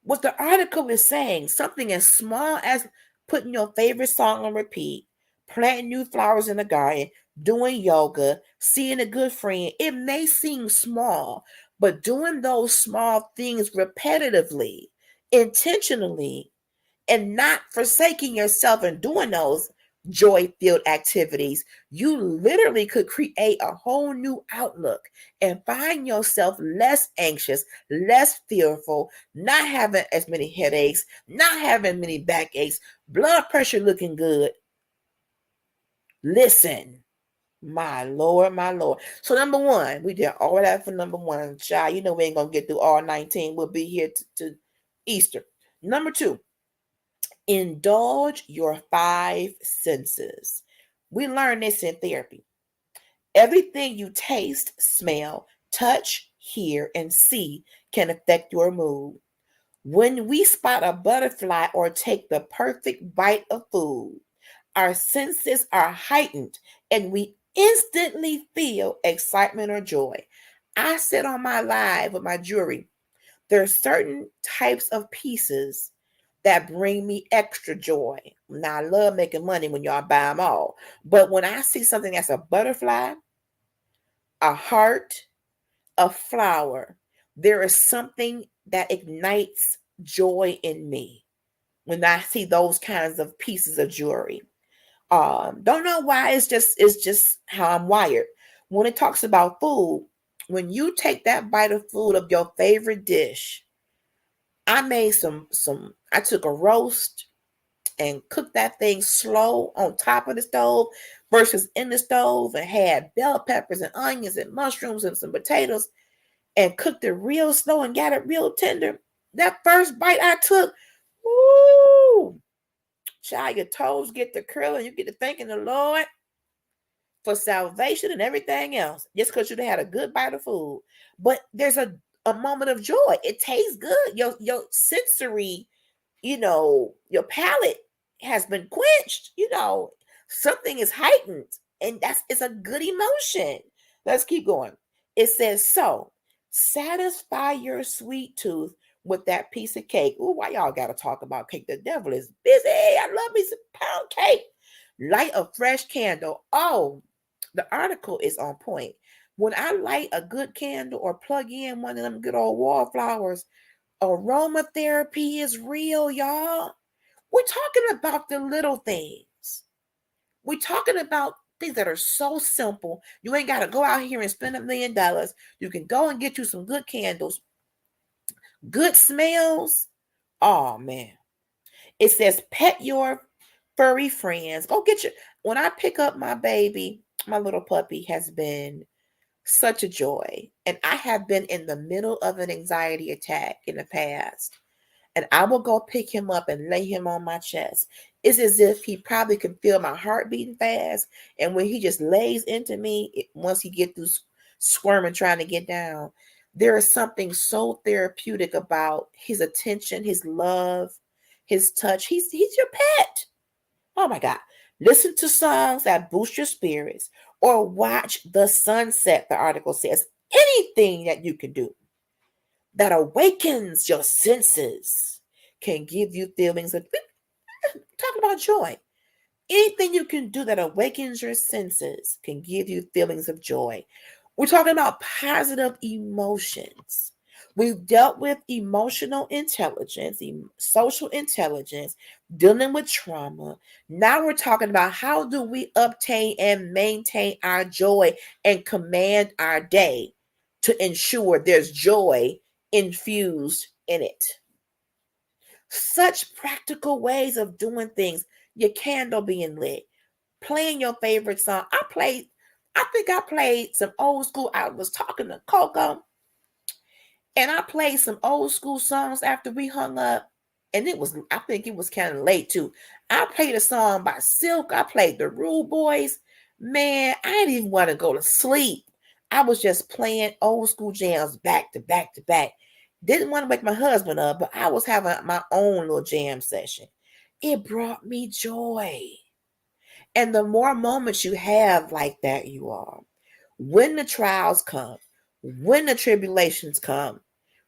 what the article is saying, something as small as putting your favorite song on repeat, planting new flowers in the garden, doing yoga, seeing a good friend, it may seem small, but doing those small things repetitively, intentionally, and not forsaking yourself and doing those joy-filled activities, you literally could create a whole new outlook and find yourself less anxious, less fearful, not having as many headaches, not having many backaches, blood pressure looking good. Listen, my Lord, my Lord. So number 1, we did all that for number 1. Child, you know we ain't going to get through all 19. We'll be here to Easter. Number 2. Indulge your 5 senses. We learn this in therapy. Everything you taste, smell, touch, hear, and see can affect your mood. When we spot a butterfly or take the perfect bite of food, our senses are heightened and we instantly feel excitement or joy. I said on my live with my jewelry, there are certain types of pieces that bring me extra joy. Now, I love making money when y'all buy them all. But when I see something that's a butterfly, a heart, a flower, there is something that ignites joy in me when I see those kinds of pieces of jewelry. Don't know why, it's just how I'm wired. When it talks about food, when you take that bite of food of your favorite dish, I made I took a roast and cooked that thing slow on top of the stove versus in the stove, and had bell peppers and onions and mushrooms and some potatoes and cooked it real slow and got it real tender. That first bite I took, woo, child, your toes get to curling. You get to thanking the Lord for salvation and everything else just because you had a good bite of food. But there's a a moment of joy. It tastes good. Your sensory, your palate has been quenched. Something is heightened, and it's a good emotion. Let's keep going. It says, so satisfy your sweet tooth with that piece of cake. Ooh, why y'all got to talk about cake? The devil is busy. I love me some pound cake. Light a fresh candle. Oh, the article is on point. When I light a good candle or plug in one of them good old wallflowers, aromatherapy is real, y'all. We're talking about the little things. We're talking about things that are so simple. You ain't got to go out here and spend $1 million. You can go and get you some good candles, good smells. Oh, man. It says pet your furry friends. Go get your. When I pick up my baby, my little puppy has been such a joy. And I have been in the middle of an anxiety attack in the past. And I will go pick him up and lay him on my chest. It's as if he probably can feel my heart beating fast. And when he just lays into me, once he gets through squirming, trying to get down, there is something so therapeutic about his attention, his love, his touch. He's your pet. Oh my God. Listen to songs that boost your spirits or watch the sunset, the article says. Anything that you can do that awakens your senses can give you feelings of, talking about joy. Anything you can do that awakens your senses can give you feelings of joy. We're talking about positive emotions. We've dealt with emotional intelligence, social intelligence, dealing with trauma. Now we're talking about how do we obtain and maintain our joy and command our day to ensure there's joy infused in it. Such practical ways of doing things. Your candle being lit, playing your favorite song. I think I played some old school. I was talking to Coco, and I played some old school songs after we hung up. And I think it was kind of late too. I played a song by Silk. I played the Rude Boys. Man, I didn't even want to go to sleep. I was just playing old school jams back to back to back. Didn't want to wake my husband up, but I was having my own little jam session. It brought me joy. And the more moments you have like that, you are, when the trials come, when the tribulations come,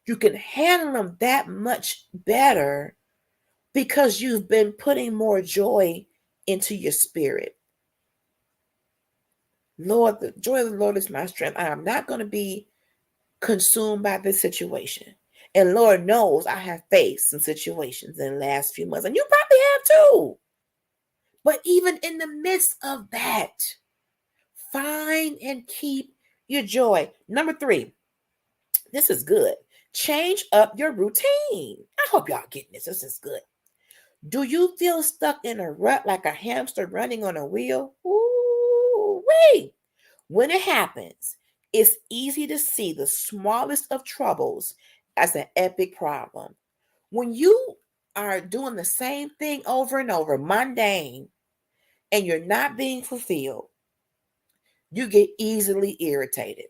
you can handle them that much better because you've been putting more joy into your spirit. Lord, the joy of the Lord is my strength. I am not going to be consumed by this situation. And Lord knows I have faced some situations in the last few months, and you probably have too. But even in the midst of that, find and keep your joy. Number 3, this is good. Change up your routine. I hope y'all getting this. This is good. Do you feel stuck in a rut like a hamster running on a wheel? Ooh, wait. When it happens, it's easy to see the smallest of troubles as an epic problem. When you are doing the same thing over and over, mundane, and you're not being fulfilled, you get easily irritated.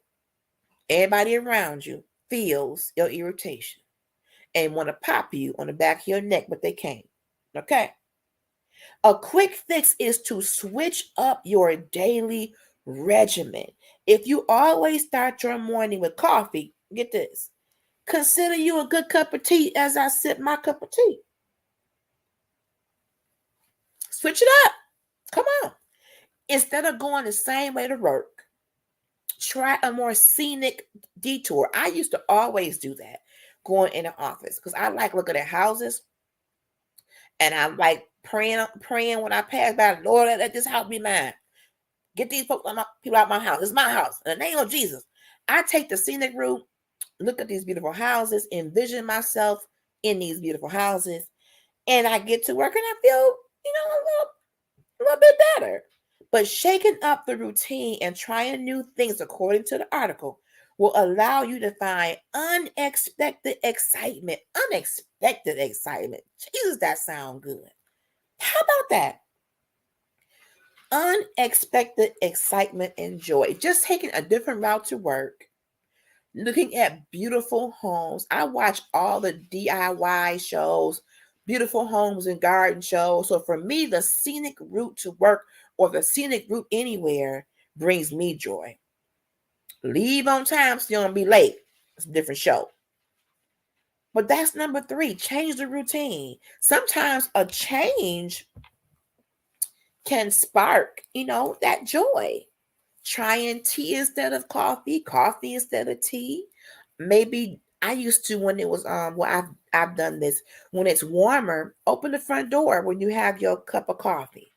Everybody around you feels your irritation and want to pop you on the back of your neck, but they can't. Okay? A quick fix is to switch up your daily regimen. If you always start your morning with coffee, get this. Consider you a good cup of tea as I sip my cup of tea. Switch it up. Come on. Instead of going the same way to work, try a more scenic detour. I used to always do that, going in the office, because I like looking at houses, and I like praying when I pass by. Lord, let this house be mine. Get these people out of my house. It's my house. In the name of Jesus. I take the scenic route, look at these beautiful houses, envision myself in these beautiful houses, and I get to work and I feel, a little bit better. But shaking up the routine and trying new things, according to the article, will allow you to find unexpected excitement. Unexpected excitement. Jesus, that sounds good. How about that? Unexpected excitement and joy. Just taking a different route to work, looking at beautiful homes. I watch all the DIY shows, beautiful homes and garden shows. So for me, the scenic route to work or the scenic route anywhere brings me joy. Leave on time so you don't be late. It's a different show. But that's number 3. Change the routine. Sometimes a change can spark, that joy. Trying tea instead of coffee, coffee instead of tea. Maybe I used to, when it was I've done this. When it's warmer, open the front door when you have your cup of coffee.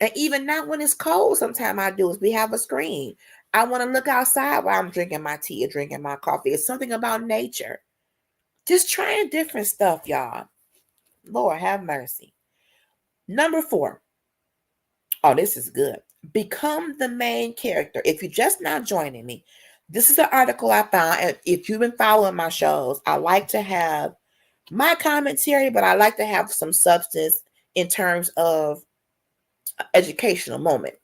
And even now when it's cold, sometimes I do is we have a screen. I want to look outside while I'm drinking my tea or drinking my coffee. It's something about nature. Just trying different stuff, y'all. Lord have mercy. Number 4. Oh, this is good. Become the main character. If you're just now joining me, this is an article I found. And if you've been following my shows, I like to have my commentary, but I like to have some substance in terms of educational moment.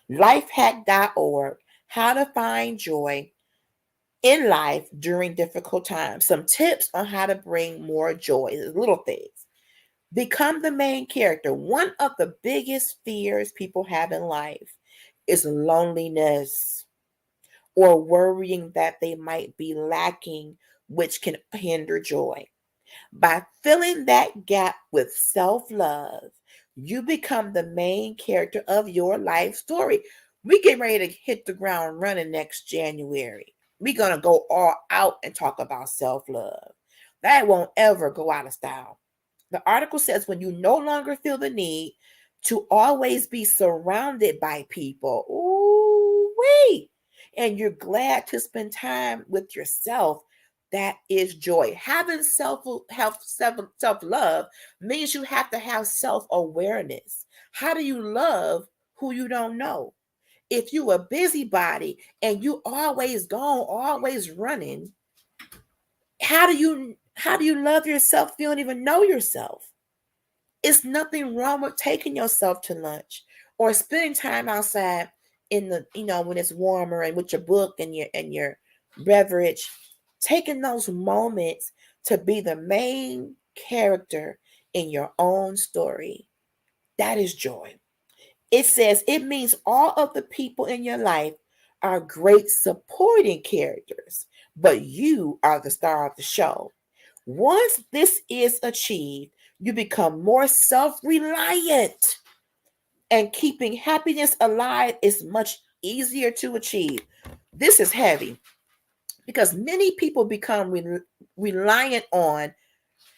Lifehack.org, how to find joy in life during difficult times. Some tips on how to bring more joy, little things. Become the main character. One of the biggest fears people have in life is loneliness or worrying that they might be lacking, which can hinder joy. By filling that gap with self-love, you become the main character of your life story. We get ready to hit the ground running next January. We're going to go all out and talk about self-love. That won't ever go out of style. The article says when you no longer feel the need to always be surrounded by people, ooh, wait, and you're glad to spend time with yourself, that is joy. Having self-love means you have to have self-awareness. How do you love who you don't know? If you a busybody and you always gone, always running, how do you love yourself if you don't even know yourself? It's nothing wrong with taking yourself to lunch or spending time outside in the, when it's warmer and with your book and your beverage. Taking those moments to be the main character in your own story. That is joy. It says it means all of the people in your life are great supporting characters, but you are the star of the show. Once this is achieved, you become more self-reliant, and keeping happiness alive is much easier to achieve. This is heavy because many people become reliant on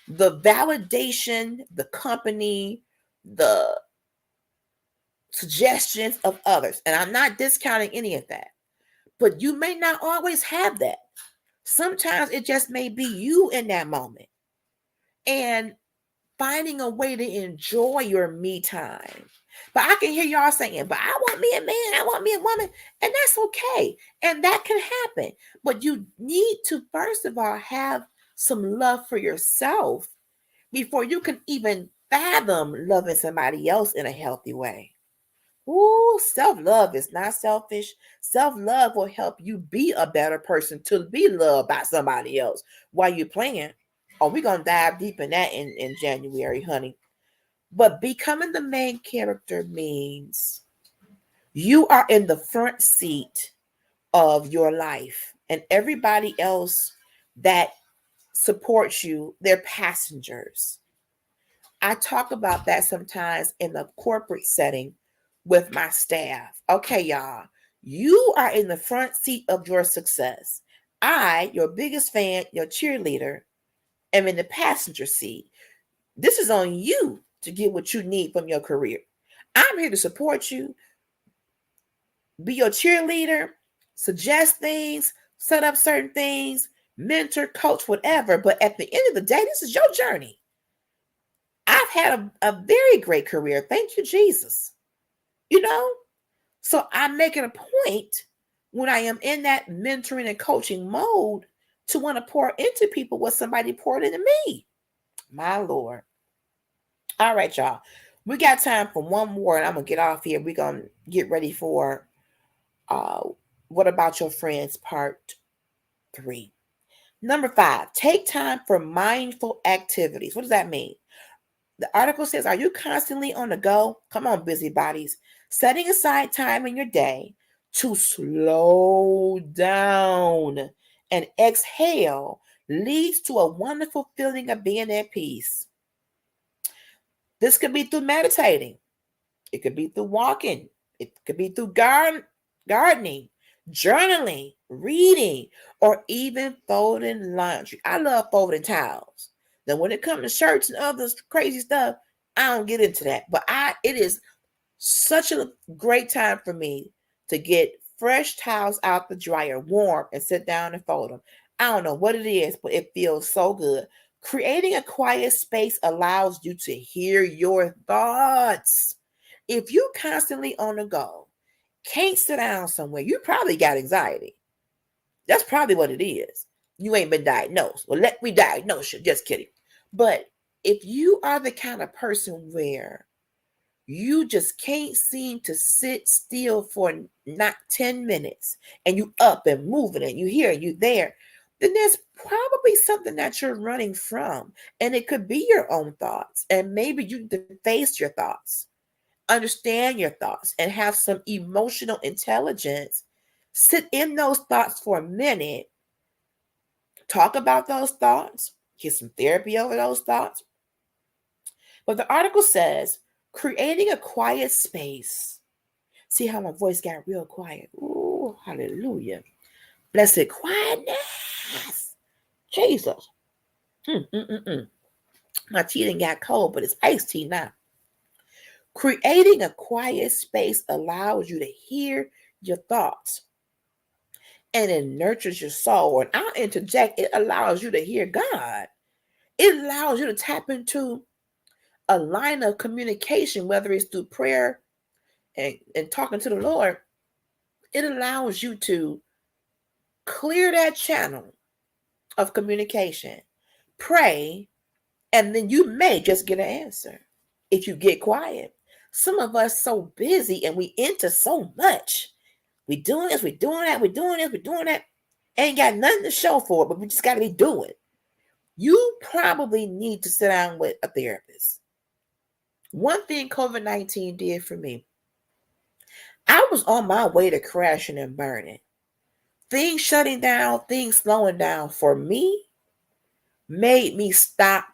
the validation, the company, the suggestions of others. And I'm not discounting any of that, but you may not always have that. Sometimes it just may be you in that moment. And finding a way to enjoy your me time. But I can hear y'all saying, but I want me a man, I want me a woman, and that's okay. And that can happen. But you need to, first of all, have some love for yourself before you can even fathom loving somebody else in a healthy way. Ooh, self-love is not selfish. Self-love will help you be a better person to be loved by somebody else while you're playing. Oh, we're going to dive deep in that in January, honey. But becoming the main character means you are in the front seat of your life, and everybody else that supports you, they're passengers. I talk about that sometimes in the corporate setting with my staff. Okay, y'all, you are in the front seat of your success. I, your biggest fan, your cheerleader, am in the passenger seat. This is on you to get what you need from your career. I'm here to support you, be your cheerleader, suggest things, set up certain things, mentor, coach, whatever. But at the end of the day, this is your journey. I've had a very great career. Thank you, Jesus. So I'm making a point when I am in that mentoring and coaching mode to want to pour into people what somebody poured into me. My Lord. All right, y'all. We got time for one more, and I'm going to get off here. We're going to get ready for what about your friends part 3. Number 5, take time for mindful activities. What does that mean? The article says, are you constantly on the go? Come on, busybodies. Setting aside time in your day to slow down and exhale leads to a wonderful feeling of being at peace. This could be through meditating. It could be through walking. It could be through gardening, journaling, reading, or even folding laundry. I love folding towels. Then when it comes to shirts and other crazy stuff, I don't get into that. But it is such a great time for me to get fresh towels out the dryer, warm, and sit down and fold them. I don't know what it is, but it feels so good. Creating a quiet space allows you to hear your thoughts. If you constantly on the go, can't sit down somewhere, you probably got anxiety. That's probably what it is. You ain't been diagnosed. Well, let me diagnose you. Just kidding. But if you are the kind of person where you just can't seem to sit still for not 10 minutes and you up and moving and you here and you there, then there's probably something that you're running from. And it could be your own thoughts. And maybe you need to face your thoughts, understand your thoughts, and have some emotional intelligence. Sit in those thoughts for a minute, talk about those thoughts, get some therapy over those thoughts. But the article says, creating a quiet space. See how my voice got real quiet. Ooh, hallelujah. Blessed quietness. Jesus. My tea didn't got cold, but it's iced tea now. Creating a quiet space allows you to hear your thoughts. And it nurtures your soul. And I'll interject, it allows you to hear God. It allows you to tap into a line of communication, whether it's through prayer and talking to the Lord. It allows you to clear that channel of communication, pray, and then you may just get an answer if you get quiet. Some of us so busy and we into so much. We doing this, we doing that, we doing this, we doing that. Ain't got nothing to show for it, but we just got to be doing. You probably need to sit down with a therapist. One thing COVID-19 did for me, I was on my way to crashing and burning. Things shutting down, things slowing down for me made me stop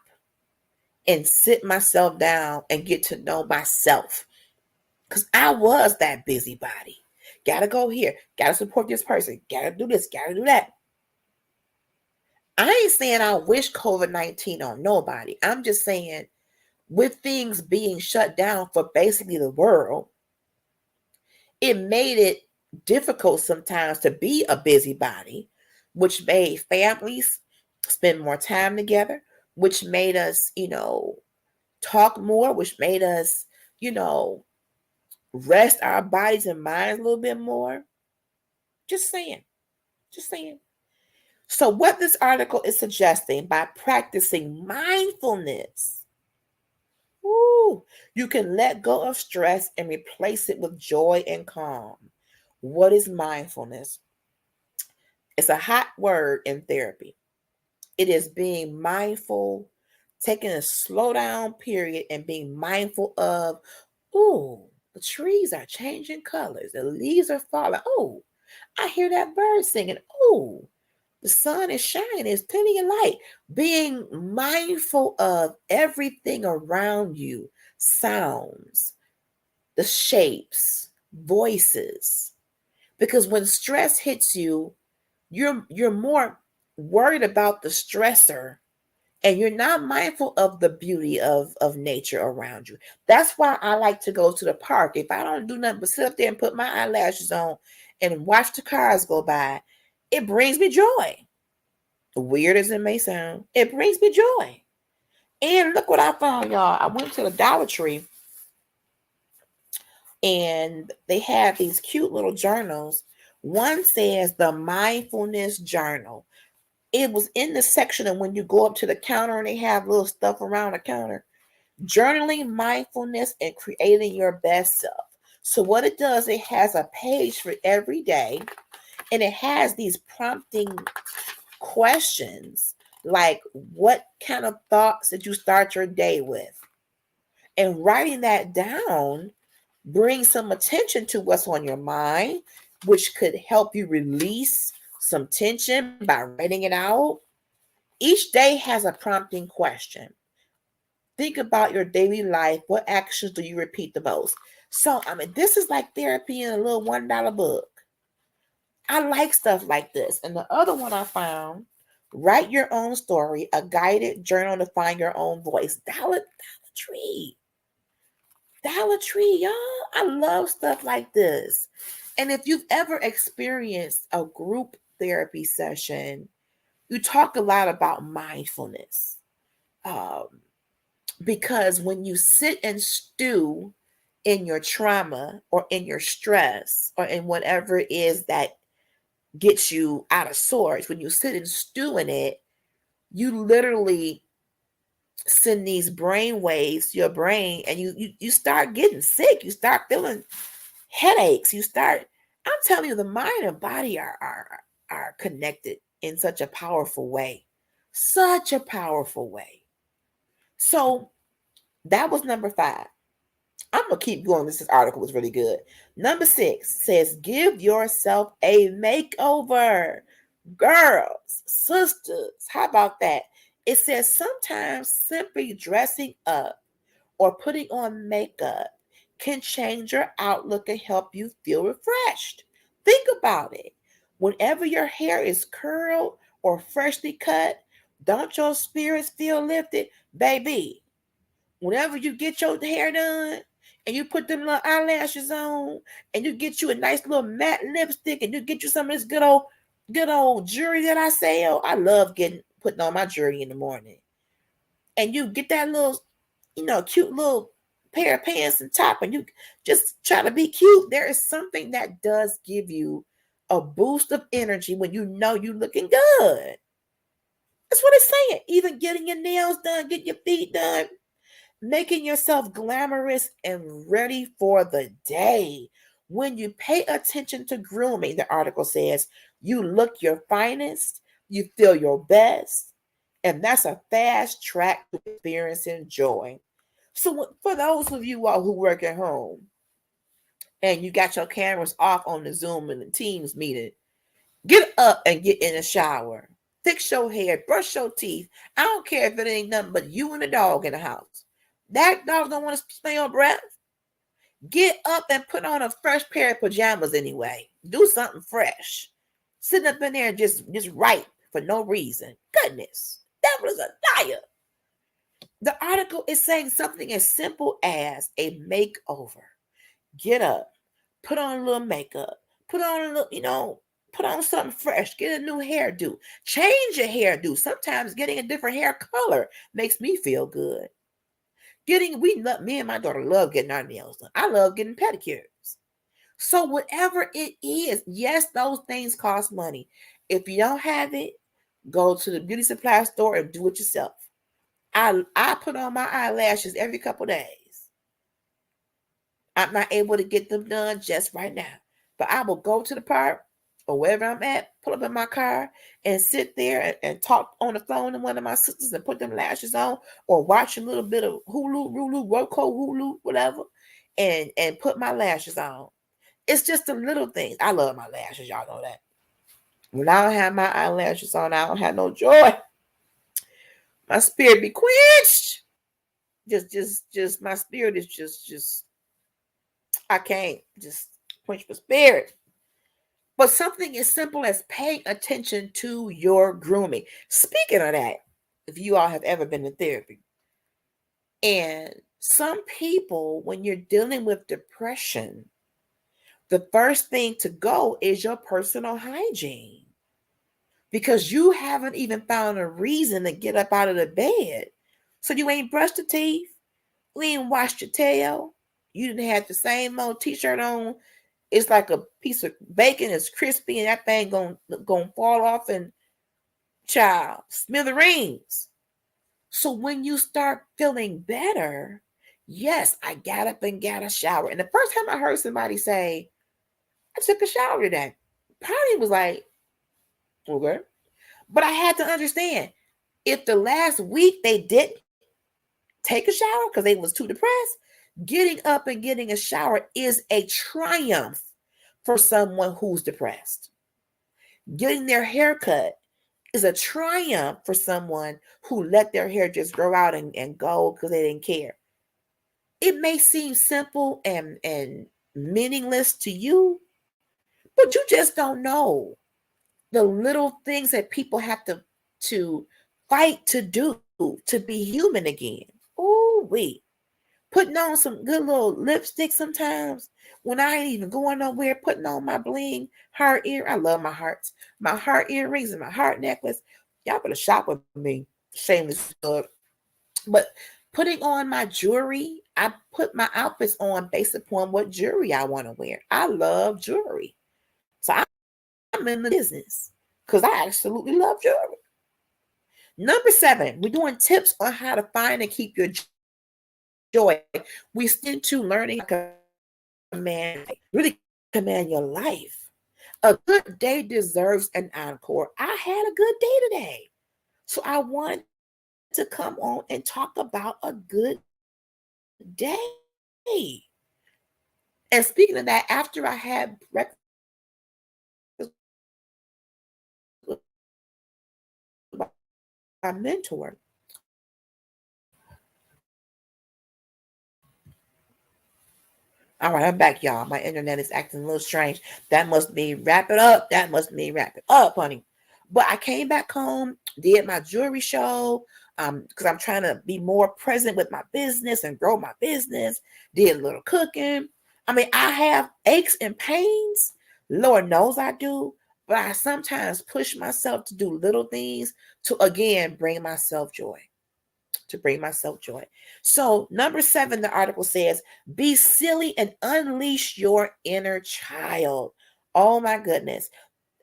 and sit myself down and get to know myself. Because I was that busybody. Gotta go here, gotta support this person, gotta do this, gotta do that. I ain't saying I wish COVID-19 on nobody. I'm just saying, with things being shut down for basically the world, it made it difficult sometimes to be a busybody, which made families spend more time together, which made us, talk more, which made us, rest our bodies and minds a little bit more. Just saying. So what this article is suggesting, by practicing mindfulness, you can let go of stress and replace it with joy and calm. What is mindfulness? It's a hot word in therapy. It is being mindful, taking a slow down period and being mindful of, the trees are changing colors. The leaves are falling. I hear that bird singing. The sun is shining. It's plenty of light. Being mindful of everything around you, sounds, the shapes, voices. Because when stress hits you, you're more worried about the stressor, and you're not mindful of the beauty of nature around you. That's why I like to go to the park. If I don't do nothing but sit up there and put my eyelashes on and watch the cars go by, it brings me joy. Weird as it may sound, it brings me joy. And look what I found, y'all. I went to the Dollar Tree and they have these cute little journals. One says the Mindfulness Journal. It was in the section of when you go up to the counter and they have little stuff around the counter. Journaling, mindfulness, and creating your best self. So what it does, it has a page for every day, and it has these prompting questions like, what kind of thoughts did you start your day with? And writing that down brings some attention to what's on your mind, which could help you release some tension by writing it out. Each day has a prompting question. Think about your daily life. What actions do you repeat the most? So, this is like therapy in a little $1 book. I like stuff like this. And the other one I found, Write Your Own Story, a guided journal to find your own voice. Dollar Tree. Dollar Tree, y'all. I love stuff like this. And if you've ever experienced a group therapy session, you talk a lot about mindfulness. Because when you sit and stew in your trauma or in your stress or in whatever it is that gets you out of sorts, when you sit and stew in it, you literally send these brain waves to your brain, and you start getting sick. You start feeling headaches. I'm telling you, the mind and body are connected in such a powerful way. Such a powerful way. So that was number 5. I'm going to keep going. This article was really good. Number 6 says, give yourself a makeover. Girls, sisters, how about that? It says sometimes simply dressing up or putting on makeup can change your outlook and help you feel refreshed. Think about it. Whenever your hair is curled or freshly cut, don't your spirits feel lifted? Baby, whenever you get your hair done and you put them little eyelashes on and you get you a nice little matte lipstick and you get you some of this good old jewelry that I sell. I love putting on my jewelry in the morning. And you get that little, cute little pair of pants and top, and you just try to be cute. There is something that does give you a boost of energy when you know you're looking good. That's what it's saying. Even getting your nails done, getting your feet done, making yourself glamorous and ready for the day. When you pay attention to grooming, the article says, you look your finest, you feel your best, and that's a fast track to experiencing joy. So for those of you all who work at home and you got your cameras off on the Zoom and the Teams meeting, get up and get in the shower. Fix your hair, brush your teeth. I don't care if it ain't nothing but you and the dog in the house. That dog don't want to smell your breath. Get up and put on a fresh pair of pajamas anyway. Do something fresh. Sitting up in there just right for no reason. Goodness, devil is a liar. The article is saying something as simple as a makeover. Get up, put on a little makeup, put on something fresh, get a new hairdo, change your hairdo. Sometimes getting a different hair color makes me feel good. Me and my daughter love getting our nails done. I love getting pedicures. So whatever it is, yes, those things cost money. If you don't have it, go to the beauty supply store and do it yourself. I put on my eyelashes every couple days. I'm not able to get them done just right now, but I will go to the park or wherever I'm at, pull up in my car and sit there and talk on the phone to one of my sisters and put them lashes on, or watch a little bit of Hulu, whatever, and put my lashes on. It's just the little things. I love my lashes. Y'all know that. When I don't have my eyelashes on, I don't have no joy. My spirit be quenched. Just my spirit is just I can't just quench my spirit. But something as simple as paying attention to your grooming. Speaking of that, if you all have ever been in therapy, and some people, when you're dealing with depression, the first thing to go is your personal hygiene. Because you haven't even found a reason to get up out of the bed. So you ain't brushed your teeth, you ain't washed your tail, you didn't have the same old t-shirt on. It's like a piece of bacon, it's crispy, and that thing gonna fall off and child, smithereens. So when you start feeling better, yes, I got up and got a shower. And the first time I heard somebody say, I took a shower today, Patty was like, okay. But I had to understand, if the last week they didn't take a shower because they was too depressed, getting up and getting a shower is a triumph for someone who's depressed. Getting their hair cut is a triumph for someone who let their hair just grow out and go because they didn't care. It may seem simple and meaningless to you, but you just don't know the little things that people have to fight to do to be human again. Ooh, wait. Putting on some good little lipstick sometimes when I ain't even going nowhere, putting on my bling heart ear. I love my hearts, my heart earrings and my heart necklace. Y'all better shop with me. Shameless plug. But putting on my jewelry, I put my outfits on based upon what jewelry I want to wear. I love jewelry. So I'm in the business because I absolutely love jewelry. Number 7, we're doing tips on how to find and keep your joy. We still to learning how to really command your life. A good day deserves an encore. I had a good day today. So I wanted to come on and talk about a good day. And speaking of that, after I had breakfast with my mentor, all right, I'm back, y'all. My internet is acting a little strange. That must mean wrap it up. That must mean wrap it up, honey. But I came back home, did my jewelry show, because I'm trying to be more present with my business and grow my business. Did a little cooking. I mean, I have aches and pains. Lord knows I do. But I sometimes push myself to do little things to, again, bring myself joy. So, number 7, the article says, be silly and unleash your inner child. Oh my goodness.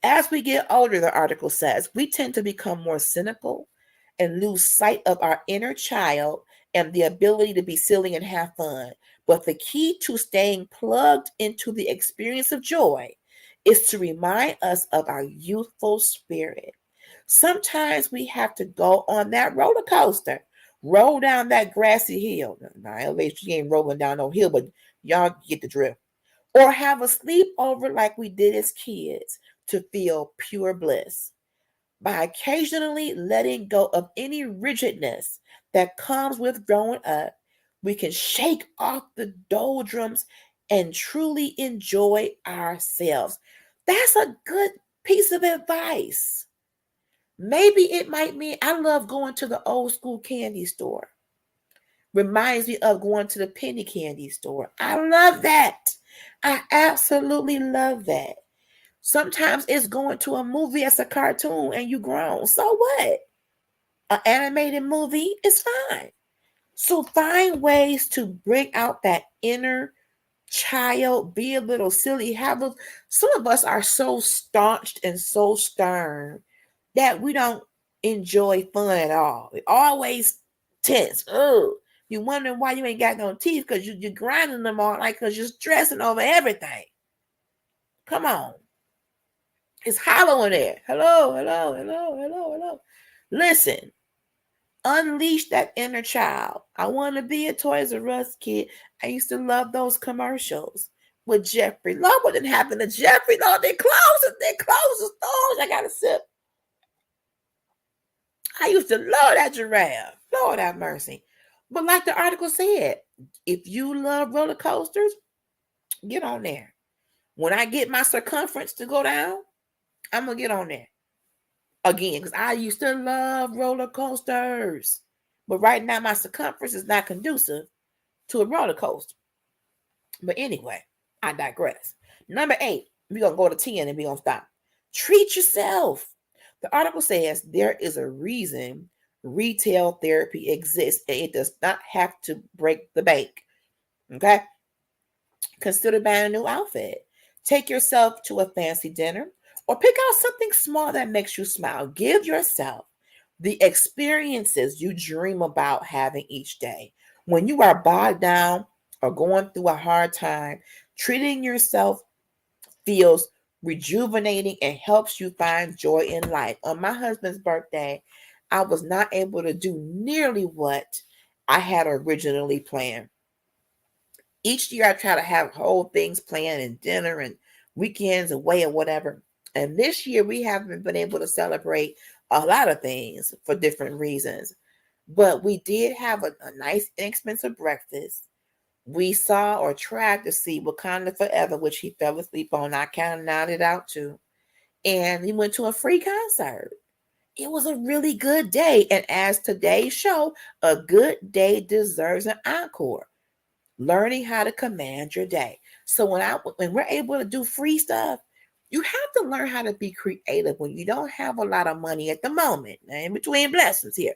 As we get older, the article says, we tend to become more cynical and lose sight of our inner child and the ability to be silly and have fun. But the key to staying plugged into the experience of joy is to remind us of our youthful spirit. Sometimes we have to go on that roller coaster, roll down that grassy hill. Now, LH, you ain't rolling down no hill, but y'all get the drift. Or have a sleepover like we did as kids to feel pure bliss. By occasionally letting go of any rigidness that comes with growing up, we can shake off the doldrums and truly enjoy ourselves. That's a good piece of advice. Maybe it might mean I love going to the old school candy store. Reminds me of going to the penny candy store. I love that. I absolutely love that. Sometimes it's going to a movie as a cartoon and you grown. So what? An animated movie is fine. So find ways to bring out that inner child, be a little silly. Some of us are so staunched and so stern that we don't enjoy fun at all. We always tense. Oh, you wondering why you ain't got no teeth because you're grinding them all like because you're stressing over everything. Come on. It's hollow in there. Hello. Listen, unleash that inner child. I want to be a Toys R Us kid. I used to love those commercials with Jeffrey. Lord, what didn't happen to Jeffrey? Lord, they closed the stores. I got to sip. I used to love that giraffe. Lord have mercy. But like the article said, if you love roller coasters, get on there. When I get my circumference to go down, I'm going to get on there again because I used to love roller coasters. But right now, my circumference is not conducive to a roller coaster. But anyway, I digress. Number 8, we're going to go to 10 and we're going to stop. Treat yourself. The article says there is a reason retail therapy exists and it does not have to break the bank. Okay? Consider buying a new outfit. Take yourself to a fancy dinner or pick out something small that makes you smile. Give yourself the experiences you dream about having each day. When you are bogged down or going through a hard time, treating yourself feels rejuvenating, and helps you find joy in life. On my husband's birthday, I was not able to do nearly what I had originally planned. Each year I try to have whole things planned and dinner and weekends away or whatever. And this year we haven't been able to celebrate a lot of things for different reasons. But we did have a nice inexpensive breakfast. We saw or tried to see Wakanda Forever, which he fell asleep on. I kind of nodded out too. And we went to a free concert. It was a really good day. And as today's show, a good day deserves an encore. Learning how to command your day. So when we're able to do free stuff, you have to learn how to be creative when you don't have a lot of money at the moment. Now, in between blessings here.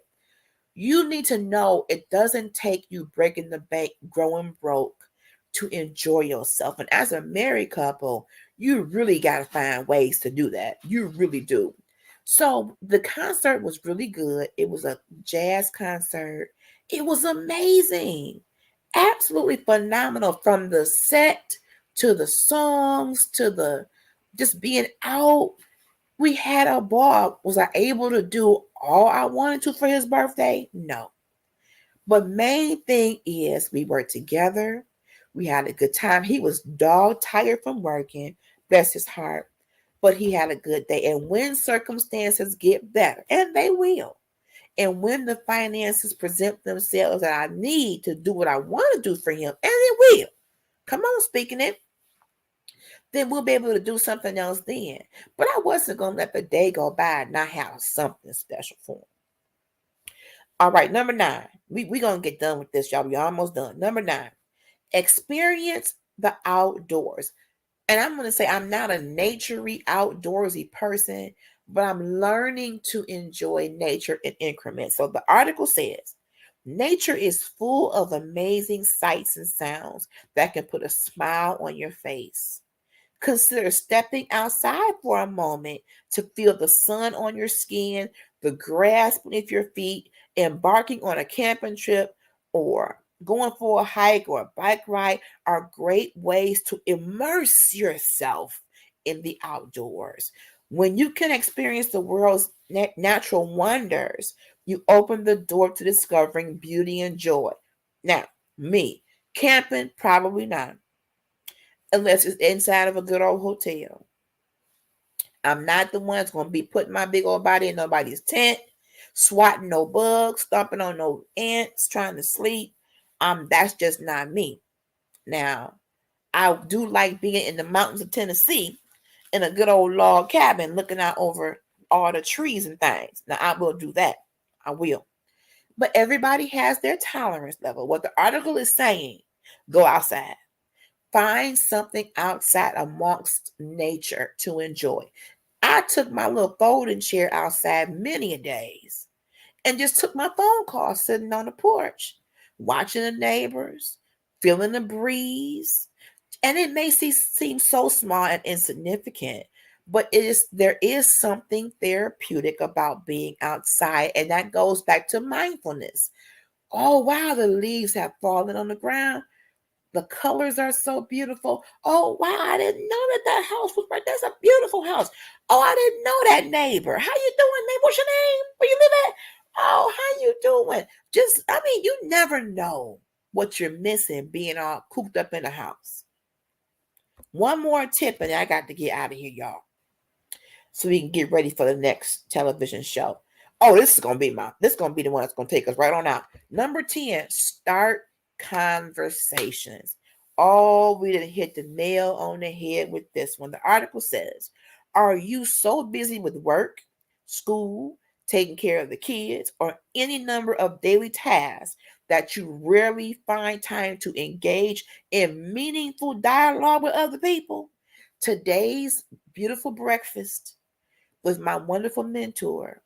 You need to know it doesn't take you breaking the bank, growing broke to enjoy yourself. And as a married couple, you really got to find ways to do that. You really do. So the concert was really good. It was a jazz concert. It was amazing. Absolutely phenomenal, from the set to the songs to the just being out. We had a ball. Was I able to do all I wanted to for his birthday? No. But main thing is we were together. We had a good time. He was dog tired from working. Bless his heart. But he had a good day. And when circumstances get better, and they will, and when the finances present themselves that I need to do what I want to do for him, and it will, come on, speaking it, then we'll be able to do something else then. But I wasn't going to let the day go by and not have something special for him. All right, number 9. We're going to get done with this, y'all. We're almost done. Number 9, experience the outdoors. And I'm going to say I'm not a naturey, outdoorsy person, but I'm learning to enjoy nature in increments. So the article says, nature is full of amazing sights and sounds that can put a smile on your face. Consider stepping outside for a moment to feel the sun on your skin, the grass beneath your feet, embarking on a camping trip, or going for a hike or a bike ride are great ways to immerse yourself in the outdoors. When you can experience the world's natural wonders, you open the door to discovering beauty and joy. Now, me, camping, probably not, unless it's inside of a good old hotel. I'm not the one that's going to be putting my big old body in nobody's tent, swatting no bugs, stomping on no ants, trying to sleep. That's just not me. Now, I do like being in the mountains of Tennessee in a good old log cabin looking out over all the trees and things. Now, I will do that. I will. But everybody has their tolerance level. What the article is saying, go outside. Find something outside amongst nature to enjoy. I took my little folding chair outside many a days and just took my phone call sitting on the porch, watching the neighbors, feeling the breeze. And it may seem so small and insignificant, but there is something therapeutic about being outside, and that goes back to mindfulness. Oh, wow, the leaves have fallen on the ground. The colors are so beautiful. Oh, wow, I didn't know that house was right. That's a beautiful house. Oh, I didn't know that neighbor. How you doing, neighbor? What's your name? Where you live at? Oh, how you doing? You never know what you're missing being all cooped up in the house. One more tip, and I got to get out of here, y'all, so we can get ready for the next television show. Oh, this is gonna be the one that's gonna take us right on out. Number 10, start conversations. Oh, we didn't hit the nail on the head with this one. The article says, are you so busy with work, school, taking care of the kids, or any number of daily tasks that you rarely find time to engage in meaningful dialogue with other people? Today's beautiful breakfast with my wonderful mentor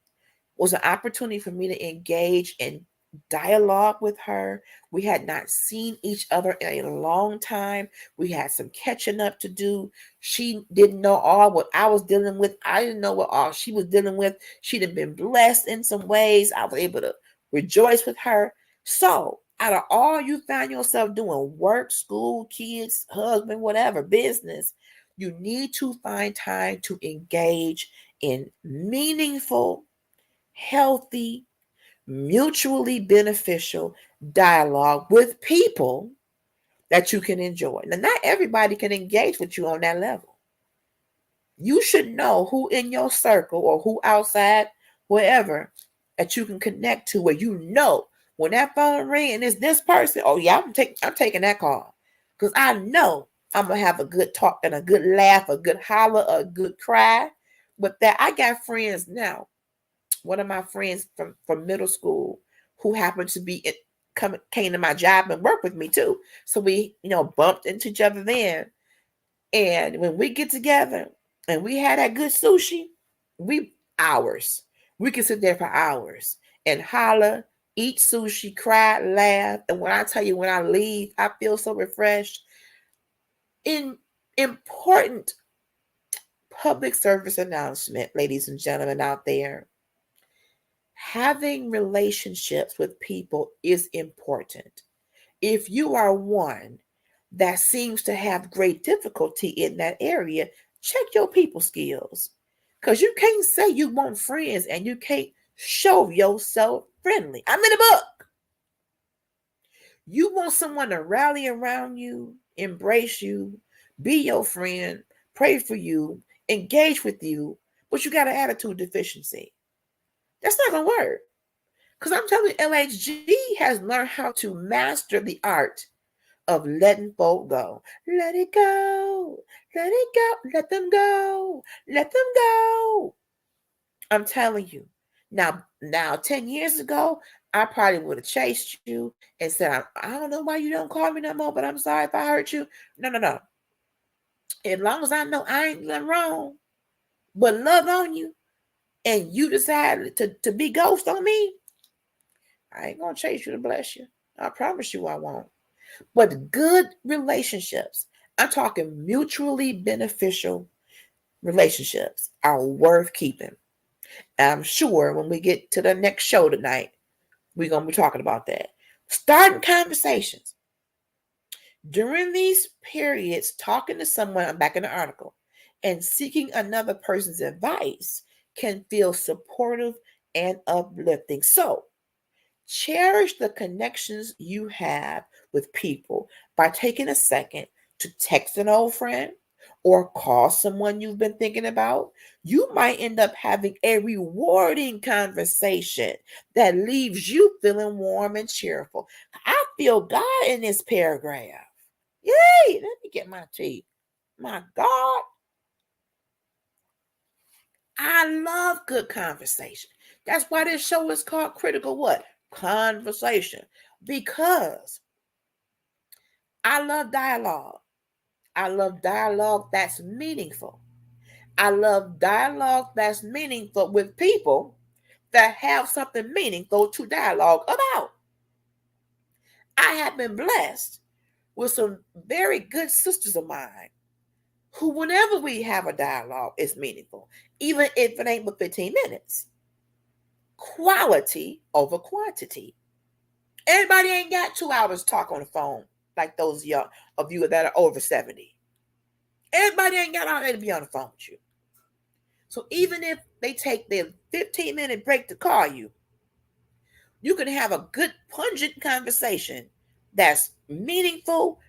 was an opportunity for me to engage in dialogue with her. We had not seen each other in a long time. We had some catching up to do. She didn't know all what I was dealing with. I didn't know what all she was dealing with. She'd have been blessed in some ways. I was able to rejoice with her. So, out of all you found yourself doing, work, school, kids, husband, whatever, business, You need to find time to engage in meaningful, healthy, mutually beneficial dialogue with people that you can enjoy. Now, not everybody can engage with you on that level. You should know who in your circle or who outside, wherever, that you can connect to where you know when that phone ring and it's this person, oh yeah, I'm taking that call. Because I know I'm gonna have a good talk and a good laugh, a good holler, a good cry. With that, I got friends now. One of my friends from middle school who happened to be came to my job and worked with me too. So we, bumped into each other then. And when we get together and we had that good sushi, hours. We can sit there for hours and holler, eat sushi, cry, laugh. And when I tell you, when I leave, I feel so refreshed. In important public service announcement, ladies and gentlemen out there, having relationships with people is important. If you are one that seems to have great difficulty in that area, check your people skills. Because you can't say you want friends and you can't show yourself friendly. I'm in the book. You want someone to rally around you, embrace you, be your friend, pray for you, engage with you, but you got an attitude deficiency. That's not going to work. Because I'm telling you, LHG has learned how to master the art of letting folk go. Let it go. Let it go. Let them go. Let them go. I'm telling you. Now, 10 years ago, I probably would have chased you and said, I don't know why you don't call me no more, but I'm sorry if I hurt you. No. As long as I know I ain't done wrong, but love on you, and you decide to be ghost on me, I ain't going to chase you to bless you. I promise you I won't. But good relationships, I'm talking mutually beneficial relationships, are worth keeping. And I'm sure when we get to the next show tonight, we're going to be talking about that. Starting conversations. During these periods, talking to someone, I'm back in the article, and seeking another person's advice can feel supportive and uplifting. So, cherish the connections you have with people by taking a second to text an old friend or call someone you've been thinking about. You might end up having a rewarding conversation that leaves you feeling warm and cheerful. I feel God in this paragraph. Yay! Let me get my tea. My God. I love good conversation. That's why this show is called Critical What? Conversation. Because I love dialogue. I love dialogue that's meaningful. I love dialogue that's meaningful with people that have something meaningful to dialogue about. I have been blessed with some very good sisters of mine who, whenever we have a dialogue, is meaningful, even if it ain't but 15 minutes. Quality over quantity. Everybody ain't got 2 hours to talk on the phone like those young of you that are over 70. Everybody ain't got all day to be on the phone with you. So even if they take their 15-minute break to call you, you can have a good, pungent conversation that's meaningful,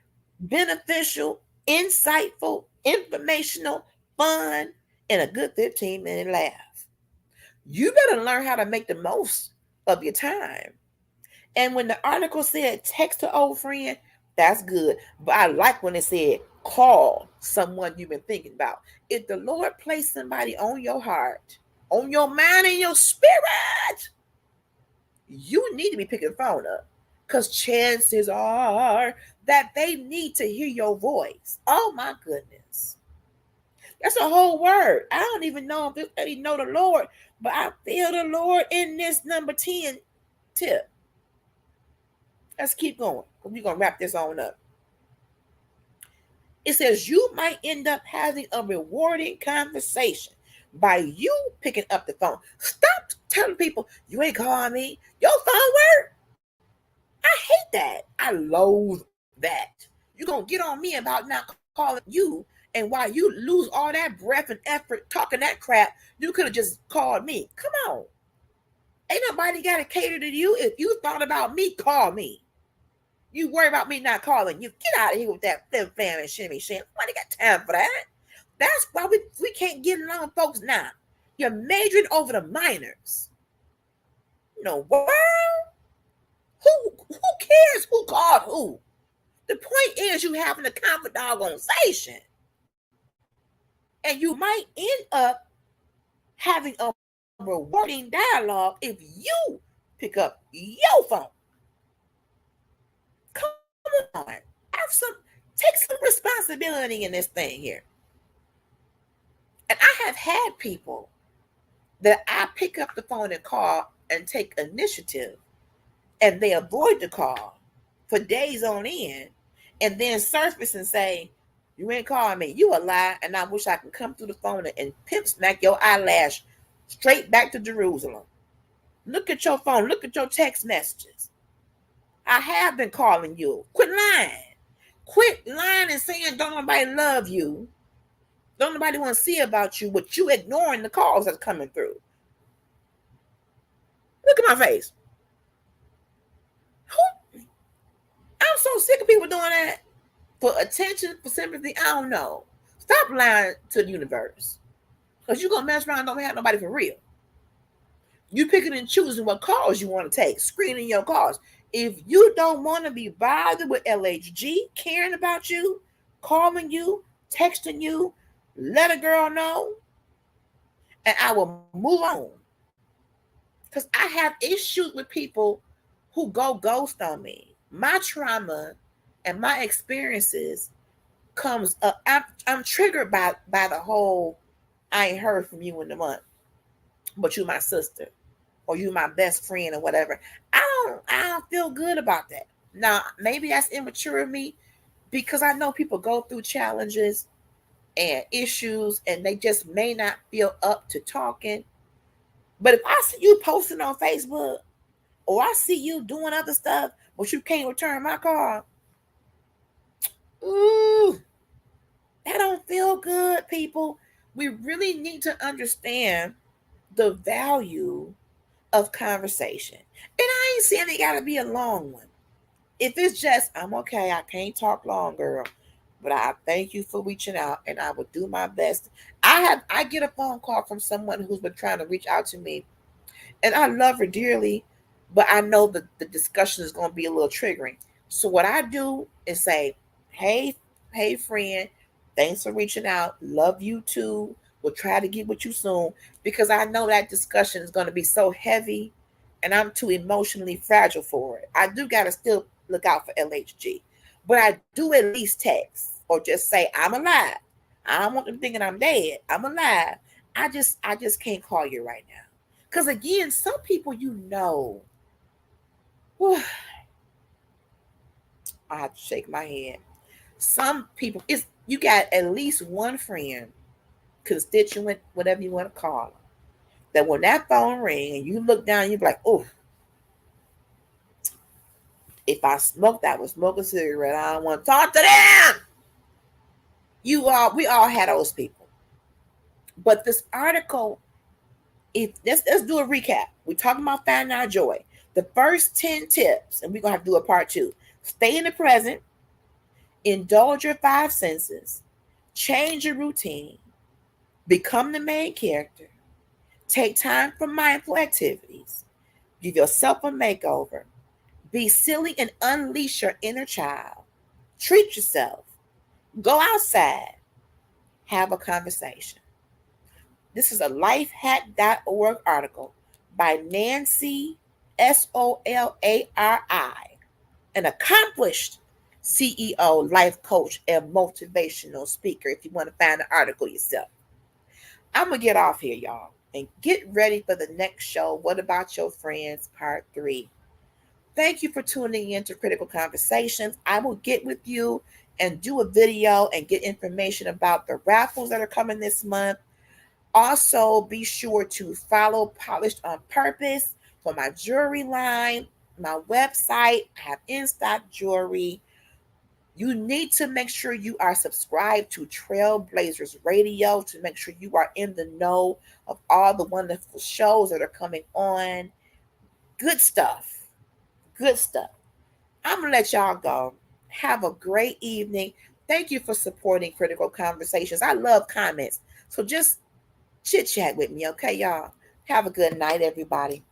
beneficial, insightful, informational, fun, and a good 15-minute laugh. You better learn how to make the most of your time. And when the article said text an old friend, that's good. But I like when it said call someone you've been thinking about. If the Lord placed somebody on your heart, on your mind, and your spirit, you need to be picking the phone up. Because chances are that they need to hear your voice. Oh my goodness. That's a whole word. I don't even know if they know the Lord, but I feel the Lord in this number 10 tip. Let's keep going. We're going to wrap this on up. It says you might end up having a rewarding conversation by you picking up the phone. Stop telling people you ain't calling me. Your phone work. I hate that. I loathe that. You're going to get on me about not calling you And while you lose all that breath and effort talking that crap, you could have just called me. Come on. Ain't nobody got to cater to you. If you thought about me, call me. You worry about me not calling you. Get out of here with that flim flam and shimmy sham. Nobody got time for that. That's why we can't get along, folks, now. You're majoring over the minors. World? Who cares who called who? The point is you having a conversation. And you might end up having a rewarding dialogue if you pick up your phone. Come on. Take some responsibility in this thing here. And I have had people that I pick up the phone and call and take initiative, and they avoid the call for days on end, and then surface and say, you ain't calling me. You a lie, and I wish I could come through the phone and pimp smack your eyelash straight back to Jerusalem. Look at your phone. Look at your text messages. I have been calling you. Quit lying. Quit lying and saying don't nobody love you. Don't nobody want to see about you, but you ignoring the calls that's coming through. Look at my face. I'm so sick of people doing that. For attention, for sympathy, I don't know. Stop lying to the universe. Because you're going to mess around and don't have nobody for real. You picking and choosing what calls you want to take, screening your calls. If you don't want to be bothered with LHG, caring about you, calling you, texting you, let a girl know, and I will move on. Because I have issues with people who go ghost on me. My trauma and my experiences comes up. I'm triggered by the whole, I ain't heard from you in a month, but you my sister, or you my best friend, or whatever. I don't feel good about that. Now, maybe that's immature of me, because I know people go through challenges and issues, and they just may not feel up to talking. But if I see you posting on Facebook, or I see you doing other stuff, but you can't return my call, ooh, that don't feel good, people. We really need to understand the value of conversation. And I ain't saying it got to be a long one. If it's just, I'm okay, I can't talk long, girl, but I thank you for reaching out, and I will do my best. I get a phone call from someone who's been trying to reach out to me, and I love her dearly, but I know that the discussion is going to be a little triggering. So what I do is say, hey friend, thanks for reaching out. Love you too. We'll try to get with you soon, because I know that discussion is going to be so heavy, and I'm too emotionally fragile for it. I do got to still look out for LHG, but I do at least text or just say, I'm alive. I don't want them thinking I'm dead. I'm alive. I just can't call you right now. Because again, some people, whew, I have to shake my head. Some people, you got at least one friend, constituent, whatever you want to call them, that when that phone ring and you look down, you be like, oh, if I smoked, I would smoke a cigarette. I don't want to talk to them. We all had those people. But this article, let's do a recap. We're talking about finding our joy. The first 10 tips, and we're going to have to do a part 2. Stay in the present, indulge your 5 senses, change your routine, become the main character, take time for mindful activities, give yourself a makeover, be silly and unleash your inner child, treat yourself, go outside, have a conversation. This is a lifehack.org article by Nancy Solari, an accomplished CEO, life coach, and motivational speaker. If you want to find the article yourself, I'm going to get off here, y'all, and get ready for the next show. What About Your Friends, Part 3. Thank you for tuning in to Critical Conversations. I will get with you and do a video and get information about the raffles that are coming this month. Also, be sure to follow Polished on Purpose for my jewelry line, my website. I have in-stock jewelry. You need to make sure you are subscribed to Trailblazers Radio to make sure you are in the know of all the wonderful shows that are coming on. Good stuff. Good stuff. I'm going to let y'all go. Have a great evening. Thank you for supporting Critical Conversations. I love comments. So just chit chat with me, okay, y'all? Have a good night, everybody.